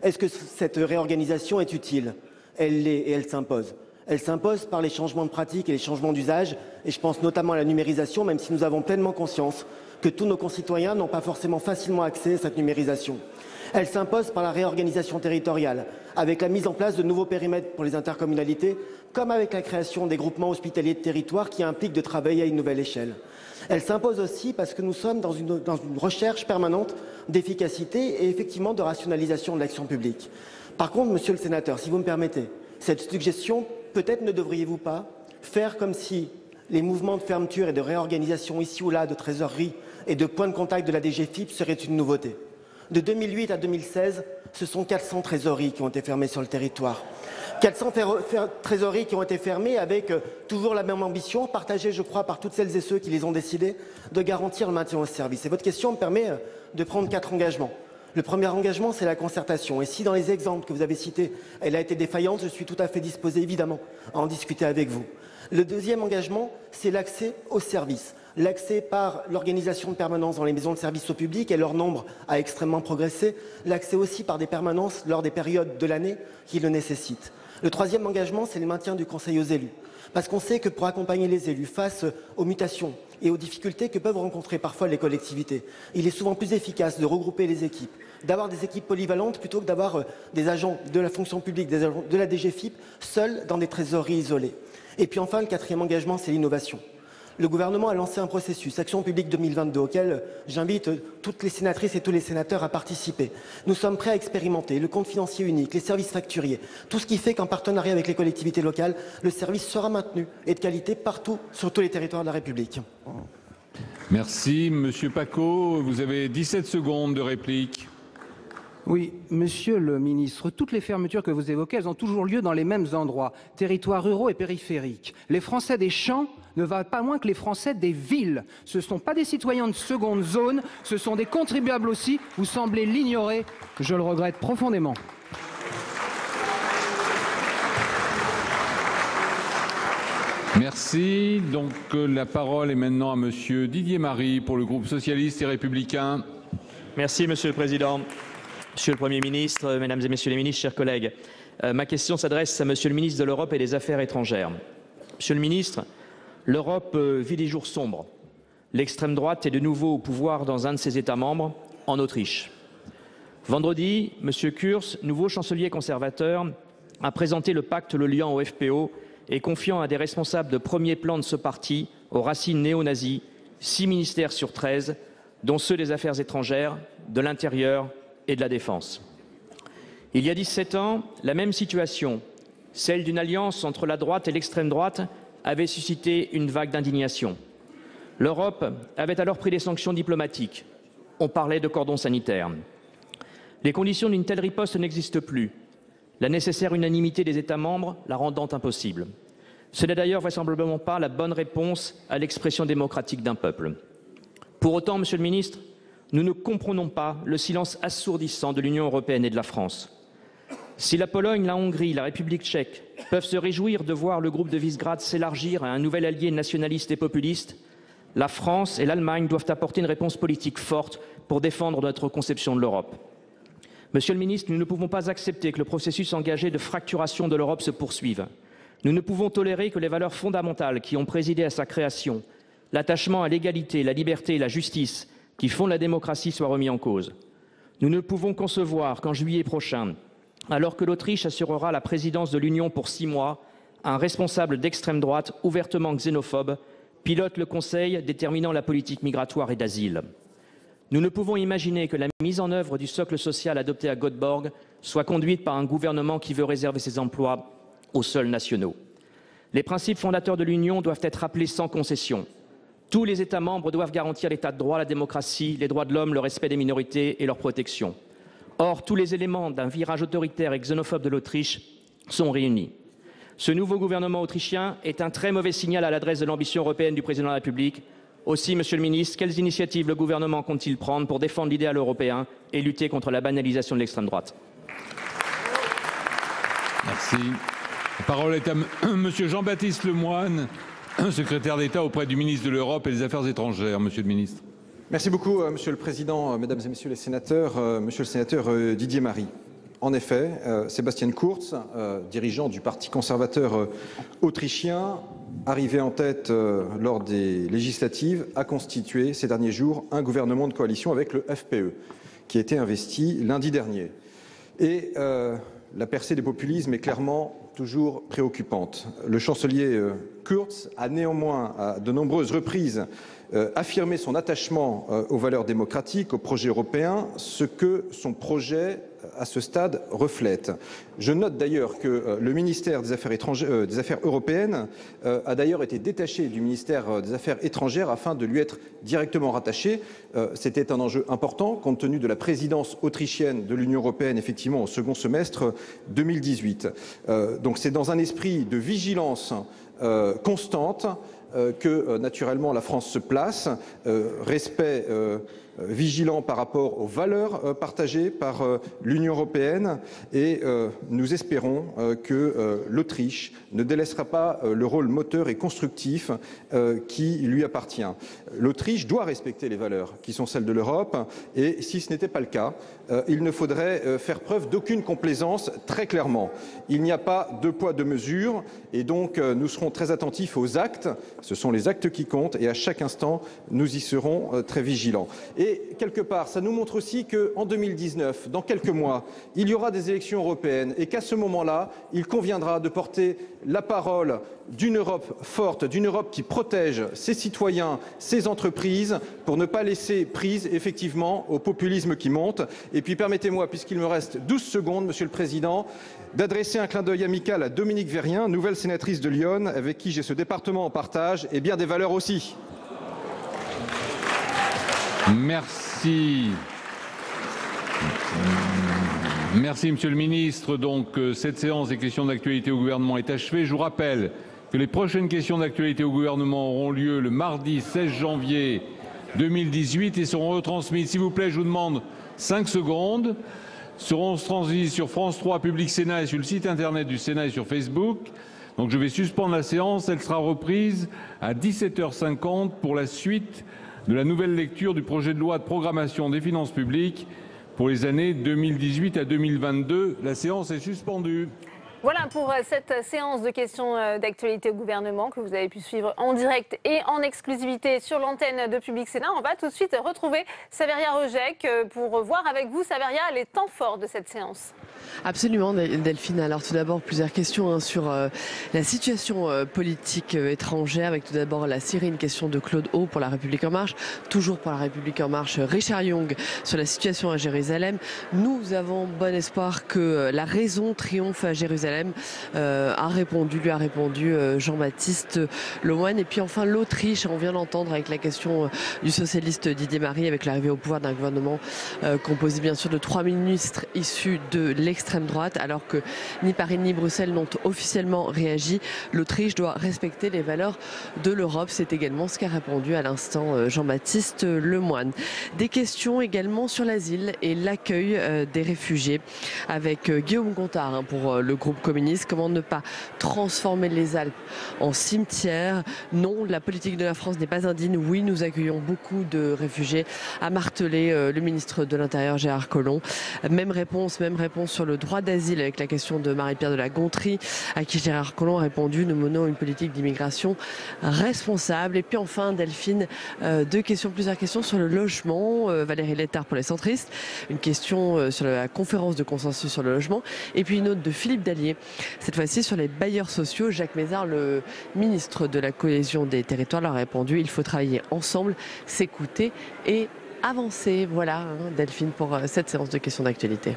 Est-ce que cette réorganisation est utile? Elle l'est et elle s'impose. Elle s'impose par les changements de pratique et les changements d'usage, et je pense notamment à la numérisation, même si nous avons pleinement conscience que tous nos concitoyens n'ont pas forcément facilement accès à cette numérisation. Elle s'impose par la réorganisation territoriale, avec la mise en place de nouveaux périmètres pour les intercommunalités, comme avec la création des groupements hospitaliers de territoire qui impliquent de travailler à une nouvelle échelle. Elle s'impose aussi parce que nous sommes dans une recherche permanente d'efficacité et effectivement de rationalisation de l'action publique. Par contre, Monsieur le sénateur, si vous me permettez, cette suggestion, peut-être ne devriez-vous pas faire comme si les mouvements de fermeture et de réorganisation ici ou là de trésorerie et de points de contact de la DGFiP seraient une nouveauté. De 2008 à 2016, ce sont 400 trésoreries qui ont été fermées sur le territoire. 400 trésoreries qui ont été fermées avec toujours la même ambition, partagée, je crois, par toutes celles et ceux qui les ont décidées, de garantir le maintien au service. Et votre question me permet de prendre 4 engagements. Le premier engagement, c'est la concertation. Et si dans les exemples que vous avez cités, elle a été défaillante, je suis tout à fait disposé, évidemment, à en discuter avec vous. Le deuxième engagement, c'est l'accès aux services. L'accès par l'organisation de permanences dans les maisons de services au public, et leur nombre a extrêmement progressé. L'accès aussi par des permanences lors des périodes de l'année qui le nécessitent. Le troisième engagement, c'est le maintien du conseil aux élus. Parce qu'on sait que pour accompagner les élus face aux mutations et aux difficultés que peuvent rencontrer parfois les collectivités, il est souvent plus efficace de regrouper les équipes, d'avoir des équipes polyvalentes plutôt que d'avoir des agents de la fonction publique, des agents de la DGFiP, seuls dans des trésoreries isolées. Et puis enfin, le quatrième engagement, c'est l'innovation. Le gouvernement a lancé un processus, Action publique 2022, auquel j'invite toutes les sénatrices et tous les sénateurs à participer. Nous sommes prêts à expérimenter le compte financier unique, les services facturiers, tout ce qui fait qu'en partenariat avec les collectivités locales, le service sera maintenu et de qualité partout sur tous les territoires de la République. Merci. Monsieur Paco, vous avez 17 secondes de réplique. Oui, monsieur le ministre, toutes les fermetures que vous évoquez, elles ont toujours lieu dans les mêmes endroits, territoires ruraux et périphériques. Les Français des champs ne valent pas moins que les Français des villes. Ce ne sont pas des citoyens de seconde zone, ce sont des contribuables aussi. Vous semblez l'ignorer, je le regrette profondément. Merci. Donc la parole est maintenant à monsieur Didier Marie pour le groupe socialiste et républicain. Merci Monsieur le Président. Monsieur le Premier ministre, Mesdames et Messieurs les ministres, chers collègues, ma question s'adresse à Monsieur le ministre de l'Europe et des Affaires étrangères. Monsieur le ministre, l'Europe vit des jours sombres. L'extrême droite est de nouveau au pouvoir dans un de ses États membres, en Autriche. Vendredi, Monsieur Kurz, nouveau chancelier conservateur, a présenté le pacte le liant au FPO et confiant à des responsables de premier plan de ce parti, aux racines néo-nazis, 6 ministères sur 13, dont ceux des Affaires étrangères, de l'Intérieur et de la Défense. Il y a 17 ans, la même situation, celle d'une alliance entre la droite et l'extrême droite, avait suscité une vague d'indignation. L'Europe avait alors pris des sanctions diplomatiques. On parlait de cordon sanitaire. Les conditions d'une telle riposte n'existent plus. La nécessaire unanimité des États membres la rendant impossible. Ce n'est d'ailleurs vraisemblablement pas la bonne réponse à l'expression démocratique d'un peuple. Pour autant, Monsieur le ministre, nous ne comprenons pas le silence assourdissant de l'Union européenne et de la France. Si la Pologne, la Hongrie, la République tchèque peuvent se réjouir de voir le groupe de Visegrad s'élargir à un nouvel allié nationaliste et populiste, la France et l'Allemagne doivent apporter une réponse politique forte pour défendre notre conception de l'Europe. Monsieur le ministre, nous ne pouvons pas accepter que le processus engagé de fracturation de l'Europe se poursuive. Nous ne pouvons tolérer que les valeurs fondamentales qui ont présidé à sa création, l'attachement à l'égalité, la liberté et la justice, qui fondent la démocratie, soient remis en cause. Nous ne pouvons concevoir qu'en juillet prochain, alors que l'Autriche assurera la présidence de l'Union pour 6 mois, un responsable d'extrême droite ouvertement xénophobe pilote le Conseil déterminant la politique migratoire et d'asile. Nous ne pouvons imaginer que la mise en œuvre du socle social adopté à Göteborg soit conduite par un gouvernement qui veut réserver ses emplois aux seuls nationaux. Les principes fondateurs de l'Union doivent être rappelés sans concession. Tous les États membres doivent garantir l'état de droit, la démocratie, les droits de l'homme, le respect des minorités et leur protection. Or, tous les éléments d'un virage autoritaire et xénophobe de l'Autriche sont réunis. Ce nouveau gouvernement autrichien est un très mauvais signal à l'adresse de l'ambition européenne du président de la République. Aussi, Monsieur le ministre, quelles initiatives le gouvernement compte-t-il prendre pour défendre l'idéal européen et lutter contre la banalisation de l'extrême droite? Merci. La parole est à monsieur Jean-Baptiste Lemoyne, secrétaire d'État auprès du ministre de l'Europe et des Affaires étrangères. Monsieur le ministre. Merci beaucoup, Monsieur le Président, Mesdames et Messieurs les sénateurs, Monsieur le sénateur Didier Marie. En effet, Sebastian Kurz, dirigeant du Parti conservateur autrichien, arrivé en tête lors des législatives, a constitué ces derniers jours un gouvernement de coalition avec le FPE, qui a été investi lundi dernier. Et la percée des populismes est clairement toujours préoccupante. Le chancelier Kurz a néanmoins, à de nombreuses reprises, affirmé son attachement aux valeurs démocratiques, au projet européen, ce que son projet à ce stade reflète. Je note d'ailleurs que le ministère des Affaires européennes a d'ailleurs été détaché du ministère des Affaires étrangères afin de lui être directement rattaché. C'était un enjeu important compte tenu de la présidence autrichienne de l'Union européenne effectivement au second semestre 2018. Donc c'est dans un esprit de vigilance constante que naturellement la France se place, respect vigilant par rapport aux valeurs partagées par l'Union européenne et nous espérons que l'Autriche ne délaissera pas le rôle moteur et constructif qui lui appartient. L'Autriche doit respecter les valeurs qui sont celles de l'Europe et si ce n'était pas le cas, il ne faudrait faire preuve d'aucune complaisance très clairement. Il n'y a pas deux poids deux mesures et donc nous serons très attentifs aux actes. Ce sont les actes qui comptent et à chaque instant nous y serons très vigilants. Et quelque part, ça nous montre aussi qu'en 2019, dans quelques mois, il y aura des élections européennes et qu'à ce moment-là, il conviendra de porter la parole d'une Europe forte, d'une Europe qui protège ses citoyens, ses entreprises, pour ne pas laisser prise effectivement au populisme qui monte. Et puis permettez-moi, puisqu'il me reste 12 secondes, Monsieur le Président, d'adresser un clin d'œil amical à Dominique Vérien, nouvelle sénatrice de Lyon, avec qui j'ai ce département en partage et bien des valeurs aussi. Merci. Merci, Monsieur le Ministre. Donc, cette séance des questions d'actualité au gouvernement est achevée. Je vous rappelle que les prochaines questions d'actualité au gouvernement auront lieu le mardi 16 janvier 2018 et seront retransmises. S'il vous plaît, je vous demande 5 secondes. Seront transmises sur France 3, Public Sénat et sur le site internet du Sénat et sur Facebook. Donc, je vais suspendre la séance. Elle sera reprise à 17h50 pour la suite de la nouvelle lecture du projet de loi de programmation des finances publiques pour les années 2018 à 2022. La séance est suspendue. Voilà pour cette séance de questions d'actualité au gouvernement que vous avez pu suivre en direct et en exclusivité sur l'antenne de Public Sénat. On va tout de suite retrouver Saveria Rojek pour voir avec vous, Saveria, les temps forts de cette séance. Absolument, Delphine. Alors tout d'abord, plusieurs questions sur la situation politique étrangère, avec tout d'abord la Syrie, une question de Claude Haut pour La République En Marche, toujours pour La République En Marche, Richard Yung sur la situation à Jérusalem. Nous avons bon espoir que la raison triomphe à Jérusalem, lui a répondu Jean-Baptiste Lemoyne. Et puis enfin l'Autriche, on vient d'entendre avec la question du socialiste Didier Marie, avec l'arrivée au pouvoir d'un gouvernement composé bien sûr de 3 ministres issus de l'extrême droite, alors que ni Paris ni Bruxelles n'ont officiellement réagi. L'Autriche doit respecter les valeurs de l'Europe. C'est également ce qu'a répondu à l'instant Jean-Baptiste Lemoyne. Des questions également sur l'asile et l'accueil des réfugiés avec Guillaume Gontard pour le groupe communiste. Comment ne pas transformer les Alpes en cimetière? Non, la politique de la France n'est pas indigne. Oui, nous accueillons beaucoup de réfugiés, a martelé le ministre de l'Intérieur Gérard Collomb. Même réponse sur le droit d'asile avec la question de Marie-Pierre de la Gontrie, à qui Gérard Collomb a répondu: nous menons une politique d'immigration responsable. Et puis enfin, Delphine, plusieurs questions sur le logement. Valérie Létard pour les centristes, une question sur la conférence de consensus sur le logement, et puis une autre de Philippe Dallier, cette fois-ci sur les bailleurs sociaux. Jacques Mézard, le ministre de la cohésion des territoires, leur a répondu: il faut travailler ensemble, s'écouter et avancer. Voilà, Delphine, pour cette séance de questions d'actualité.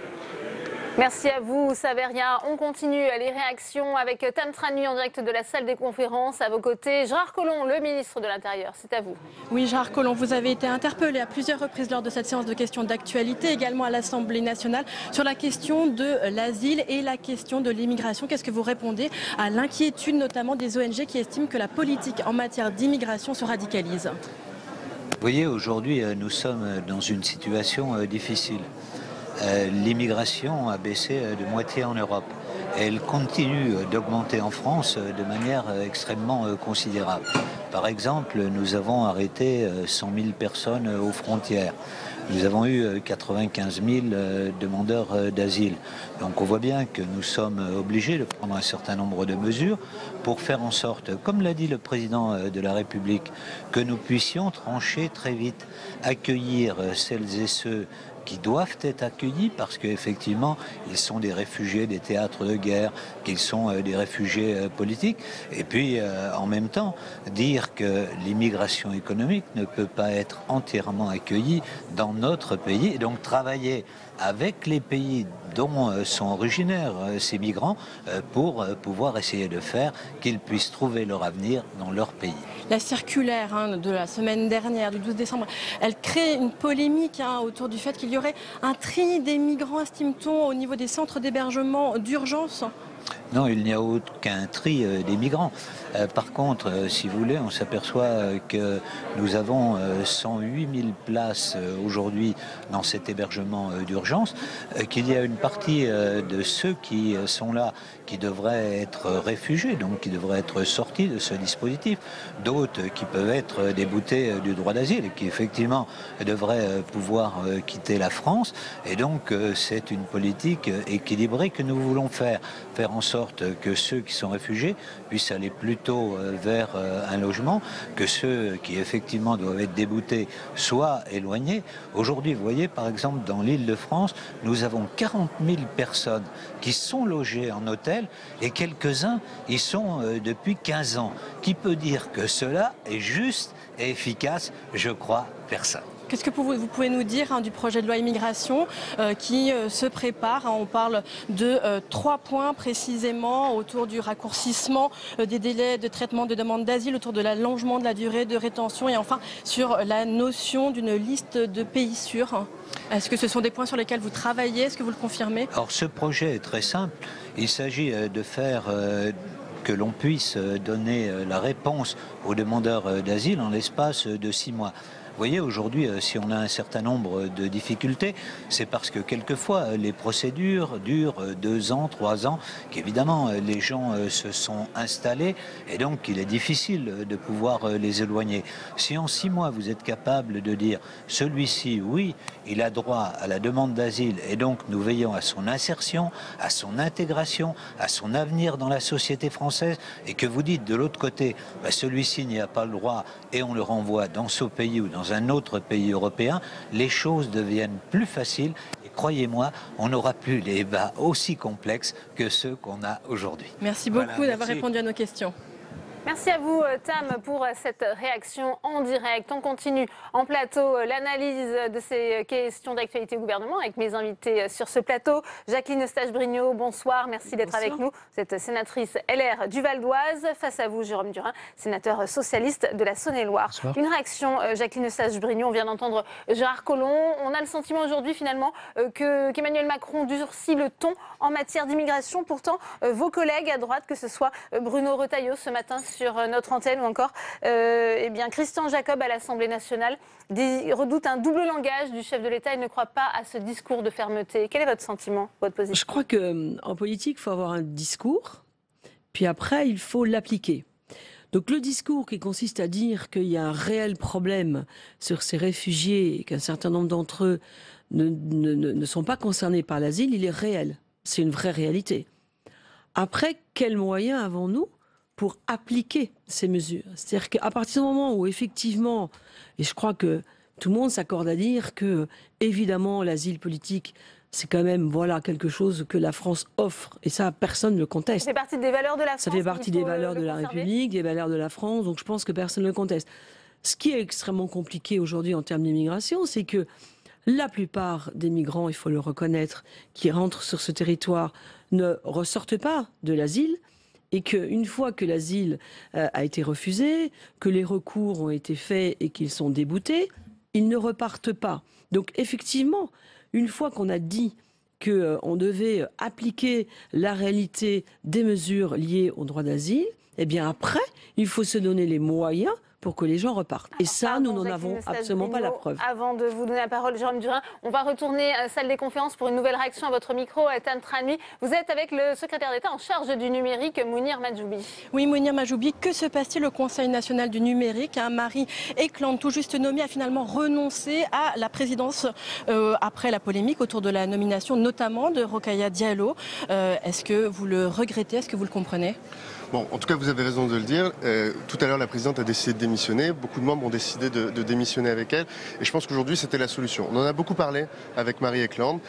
Merci à vous, Saveria. On continue les réactions avec Tam Tranui en direct de la salle des conférences. À vos côtés, Gérard Collomb, le ministre de l'Intérieur. C'est à vous. Oui, Gérard Collomb, vous avez été interpellé à plusieurs reprises lors de cette séance de questions d'actualité, également à l'Assemblée nationale, sur la question de l'asile et la question de l'immigration. Qu'est-ce que vous répondez à l'inquiétude notamment des ONG qui estiment que la politique en matière d'immigration se radicalise? Vous voyez, aujourd'hui, nous sommes dans une situation difficile. L'immigration a baissé de moitié en Europe. Et elle continue d'augmenter en France de manière extrêmement considérable. Par exemple, nous avons arrêté 100 000 personnes aux frontières. Nous avons eu 95 000 demandeurs d'asile. Donc on voit bien que nous sommes obligés de prendre un certain nombre de mesures pour faire en sorte, comme l'a dit le président de la République, que nous puissions trancher très vite, accueillir celles et ceux qui doivent être accueillis parce qu'effectivement, ils sont des réfugiés des théâtres de guerre, qu'ils sont des réfugiés politiques. Et puis, en même temps, dire que l'immigration économique ne peut pas être entièrement accueillie dans notre pays, et donc travailler avec les pays dont sont originaires ces migrants pour pouvoir essayer de faire qu'ils puissent trouver leur avenir dans leur pays. La circulaire de la semaine dernière, du 12 décembre, elle crée une polémique autour du fait qu'il y aurait un tri des migrants, estime-t-on, au niveau des centres d'hébergement d'urgence. Non, il n'y a aucun tri des migrants. Par contre, si vous voulez, on s'aperçoit que nous avons 108 000 places aujourd'hui dans cet hébergement d'urgence, qu'il y a une partie de ceux qui sont là qui devraient être réfugiés, donc qui devraient être sortis de ce dispositif, d'autres qui peuvent être déboutés du droit d'asile et qui effectivement devraient pouvoir quitter la France. Et donc c'est une politique équilibrée que nous voulons faire en sorte que ceux qui sont réfugiés puissent aller plutôt vers un logement, que ceux qui effectivement doivent être déboutés soient éloignés. Aujourd'hui, vous voyez, par exemple, dans l'Île-de-France, nous avons 40 000 personnes qui sont logées en hôtel et quelques-uns y sont depuis 15 ans. Qui peut dire que cela est juste et efficace? Je crois personne. Qu'est-ce que vous pouvez nous dire du projet de loi immigration qui se prépare? On parle de 3 points précisément autour du raccourcissement des délais de traitement de demandes d'asile, autour de l'allongement de la durée de rétention et enfin sur la notion d'une liste de pays sûrs. Est-ce que ce sont des points sur lesquels vous travaillez? Est-ce que vous le confirmez? Alors ce projet est très simple. Il s'agit de faire que l'on puisse donner la réponse aux demandeurs d'asile en l'espace de 6 mois. Vous voyez, aujourd'hui, si on a un certain nombre de difficultés, c'est parce que quelquefois les procédures durent 2 ans, 3 ans, qu'évidemment les gens se sont installés et donc il est difficile de pouvoir les éloigner. Si en 6 mois vous êtes capable de dire celui-ci, oui, il a droit à la demande d'asile et donc nous veillons à son insertion, à son intégration, à son avenir dans la société française et que vous dites de l'autre côté, celui-ci n'y a pas le droit et on le renvoie dans ce pays ou dans un autre pays européen, les choses deviennent plus faciles et croyez-moi, on n'aura plus les débats aussi complexes que ceux qu'on a aujourd'hui. Merci beaucoup d'avoir répondu à nos questions. Merci à vous, Tam, pour cette réaction en direct. On continue en plateau l'analyse de ces questions d'actualité au gouvernement avec mes invités sur ce plateau. Jacqueline Eustache-Brinio, bonsoir. Merci d'être avec nous. Vous êtes sénatrice LR du Val d'Oise. Face à vous, Jérôme Durin, sénateur socialiste de la Saône-et-Loire. Une réaction, Jacqueline Eustache-Brinio. On vient d'entendre Gérard Collomb. On a le sentiment aujourd'hui, finalement, qu'Emmanuel Macron durcit le ton en matière d'immigration. Pourtant, vos collègues à droite, que ce soit Bruno Retailleau ce matin sur notre antenne ou encore Christian Jacob à l'Assemblée nationale redoute un double langage du chef de l'État et ne croit pas à ce discours de fermeté. Quel est votre sentiment, votre position? Je crois qu'en politique, il faut avoir un discours, puis après, il faut l'appliquer. Donc le discours qui consiste à dire qu'il y a un réel problème sur ces réfugiés et qu'un certain nombre d'entre eux ne sont pas concernés par l'asile, il est réel. C'est une vraie réalité. Après, quels moyens avons-nous pour appliquer ces mesures? C'est-à-dire qu'à partir du moment où effectivement, et je crois que tout le monde s'accorde à dire que évidemment l'asile politique c'est quand même quelque chose que la France offre et ça personne ne le conteste. Ça fait partie des valeurs de la France. Ça fait partie des valeurs de la République, des valeurs de la France, donc je pense que personne ne le conteste. Ce qui est extrêmement compliqué aujourd'hui en termes d'immigration, c'est que la plupart des migrants, il faut le reconnaître, qui rentrent sur ce territoire ne ressortent pas de l'asile. Et qu'une fois que l'asile a été refusé, que les recours ont été faits et qu'ils sont déboutés, ils ne repartent pas. Donc effectivement, une fois qu'on a dit qu'on devait appliquer la réalité des mesures liées au droit d'asile, eh bien après, il faut se donner les moyens pour que les gens repartent. Et ça, nous n'en avons absolument pas la preuve. Avant de vous donner la parole, Jérôme Durin, on va retourner à la salle des conférences pour une nouvelle réaction à votre micro, Tam Tranui. Vous êtes avec le secrétaire d'État en charge du numérique, Mounir Mahjoubi. Oui, Mounir Mahjoubi, que se passe-t-il au Conseil national du numérique? Marie Eklund, tout juste nommée, a finalement renoncé à la présidence après la polémique autour de la nomination, notamment de Rokhaya Diallo. Est-ce que vous le regrettez? Est-ce que vous le comprenez? Bon, en tout cas, vous avez raison de le dire. Tout à l'heure, la présidente a décidé de démissionner. Beaucoup de membres ont décidé de démissionner avec elle. Et je pense qu'aujourd'hui, c'était la solution. On en a beaucoup parlé avec Marie Eklund.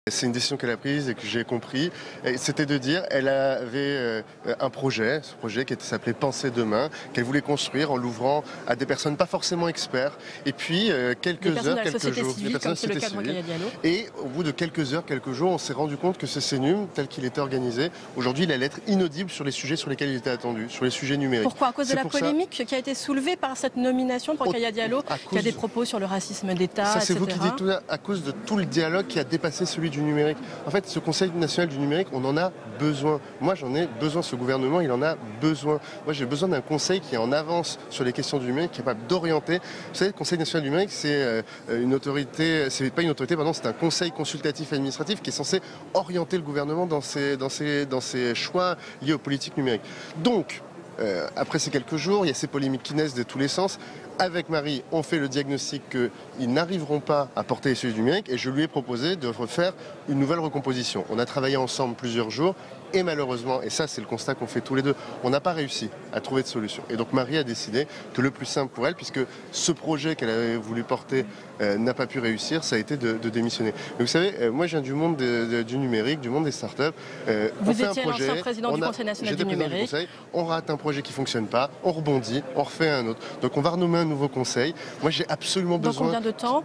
C'est une décision qu'elle a prise et que j'ai compris. C'était de dire, elle avait un projet, ce projet qui s'appelait Penser demain, qu'elle voulait construire en l'ouvrant à des personnes pas forcément experts. Et puis, quelques heures, quelques jours, des personnes de la société civile. Et au bout de quelques heures, quelques jours, on s'est rendu compte que ce CNUM, tel qu'il était organisé, aujourd'hui, il allait être inaudible sur les sujets sur lesquels il était attendu, sur les sujets numériques. Pourquoi? À cause de la polémique qui a été soulevée par cette nomination de Rokhaya Diallo, qui a des propos sur le racisme d'État, ça, c'est etc. vous qui dites tout ça, à cause de tout le dialogue qui a dépassé celui du numérique. En fait, ce Conseil national du numérique, on en a besoin. Moi, j'en ai besoin. Ce gouvernement, il en a besoin. Moi, j'ai besoin d'un conseil qui est en avance sur les questions du numérique, capable d'orienter. Vous savez, le Conseil national du numérique, c'est une autorité, c'est pas une autorité, pardon, c'est un conseil consultatif administratif qui est censé orienter le gouvernement dans ses choix liés aux politiques numériques. Donc, après ces quelques jours, il y a ces polémiques qui naissent de tous les sens. Avec Marie, on fait le diagnostic qu'ils n'arriveront pas à porter les sujets du numérique et je lui ai proposé de refaire une nouvelle recomposition. On a travaillé ensemble plusieurs jours et malheureusement, et ça c'est le constat qu'on fait tous les deux, on n'a pas réussi à trouver de solution. Et donc Marie a décidé que le plus simple pour elle, puisque ce projet qu'elle avait voulu porter n'a pas pu réussir, ça a été de démissionner. Mais vous savez, moi je viens du monde du numérique, du monde des startups. Vous étiez l'ancien président du Conseil national du numérique. On rate un projet qui ne fonctionne pas, on rebondit, on refait un autre. Donc on va renommer un nouveau conseil. Moi, j'ai absolument besoin... Dans combien de temps?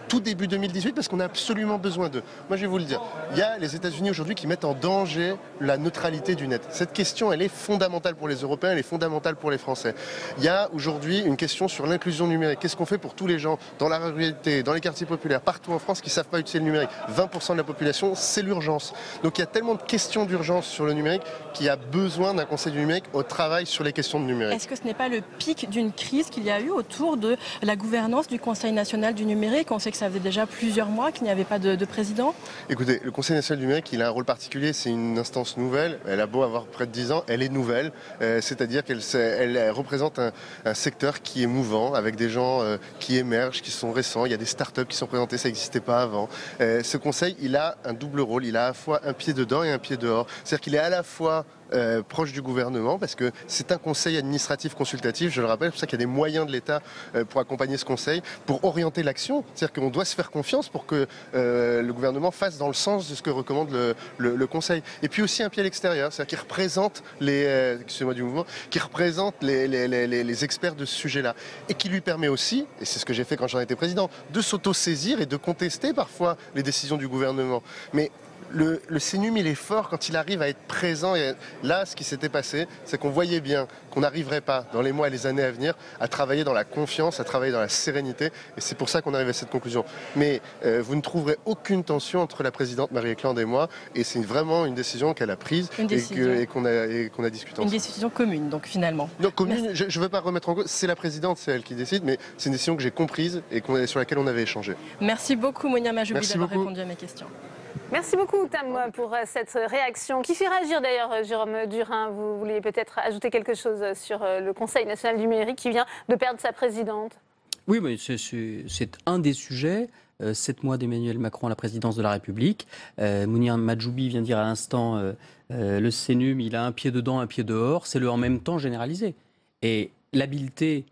Tout début 2018, parce qu'on a absolument besoin d'eux. Moi, je vais vous le dire. Il y a les États-Unis aujourd'hui qui mettent en danger la neutralité du net. Cette question, elle est fondamentale pour les Européens, elle est fondamentale pour les Français. Il y a aujourd'hui une question sur l'inclusion numérique. Qu'est-ce qu'on fait pour tous les gens dans la ruralité, dans les quartiers populaires, partout en France qui ne savent pas utiliser le numérique? 20% de la population, c'est l'urgence. Donc il y a tellement de questions d'urgence sur le numérique qu'il y a besoin d'un conseil du numérique au travail sur les questions de numérique. Est-ce que ce n'est pas le pic d'une crise qu'il y a eu autour de la gouvernance du Conseil national du numérique? On sait que ça faisait déjà plusieurs mois qu'il n'y avait pas de président. Écoutez, le Conseil national du numérique, il a un rôle particulier, c'est une instance nouvelle. Elle a beau avoir près de 10 ans, elle est nouvelle. C'est-à-dire qu'elle représente un secteur qui est mouvant, avec des gens qui émergent, qui sont récents. Il y a des startups qui sont présentées, ça n'existait pas avant. Ce conseil, il a un double rôle. Il a à la fois un pied dedans et un pied dehors. C'est-à-dire qu'il est à la fois proche du gouvernement, parce que c'est un conseil administratif consultatif, je le rappelle, c'est pour ça qu'il y a des moyens de l'État pour accompagner ce conseil, pour orienter l'action. C'est-à-dire qu'on doit se faire confiance pour que le gouvernement fasse dans le sens de ce que recommande le conseil. Et puis aussi un pied à l'extérieur, c'est-à-dire qu'il représente excusez-moi du mouvement, qui représente les experts de ce sujet-là. Et qui lui permet aussi, et c'est ce que j'ai fait quand j'en étais président, de s'auto-saisir et de contester parfois les décisions du gouvernement. Mais le CNUM, il est fort quand il arrive à être présent. Et là, ce qui s'était passé, c'est qu'on voyait bien qu'on n'arriverait pas, dans les mois et les années à venir, à travailler dans la confiance, à travailler dans la sérénité. Et c'est pour ça qu'on arrive à cette conclusion. Mais vous ne trouverez aucune tension entre la présidente Marie-Claude et moi. Et c'est vraiment une décision qu'elle a prise et qu'on a discuté ensemble. Une décision commune, donc finalement. Non, commune, je ne veux pas remettre en cause. C'est la présidente, c'est elle qui décide. Mais c'est une décision que j'ai comprise et sur laquelle on avait échangé. Merci beaucoup, Monia Majoubi, d'avoir répondu à mes questions. Merci beaucoup, Tam, pour cette réaction qui fait réagir d'ailleurs, Jérôme Durain. Vous vouliez peut-être ajouter quelque chose sur le Conseil national du numérique qui vient de perdre sa présidente? Oui, mais c'est un des sujets. 7 mois d'Emmanuel Macron à la présidence de la République. Monia Majoubi vient de dire à l'instant, le CNUM, il a un pied dedans, un pied dehors. C'est le en même temps généralisé. Et l'habileté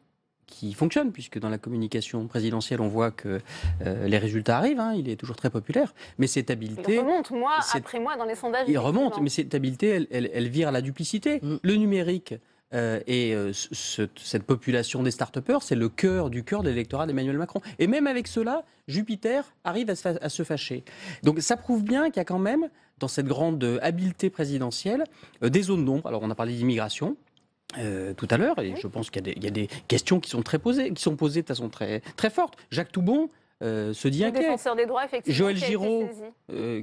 qui fonctionne, puisque dans la communication présidentielle, on voit que les résultats arrivent, hein, il est toujours très populaire, mais cette habileté... Il remonte mois après mois dans les sondages. Il remonte, mais cette habileté, elle vire à la duplicité. Le numérique et cette population des start-upers, c'est le cœur du cœur de l'électorat d'Emmanuel Macron. Et même avec cela, Jupiter arrive à se fâcher. Donc ça prouve bien qu'il y a quand même, dans cette grande habileté présidentielle, des zones d'ombre. Alors on a parlé d'immigration, tout à l'heure, et je pense qu'il y a des questions qui sont posées de façon très, très forte. Jacques Toubon se dit inquiet. Le défenseur des droits, effectivement. Joël Giraud,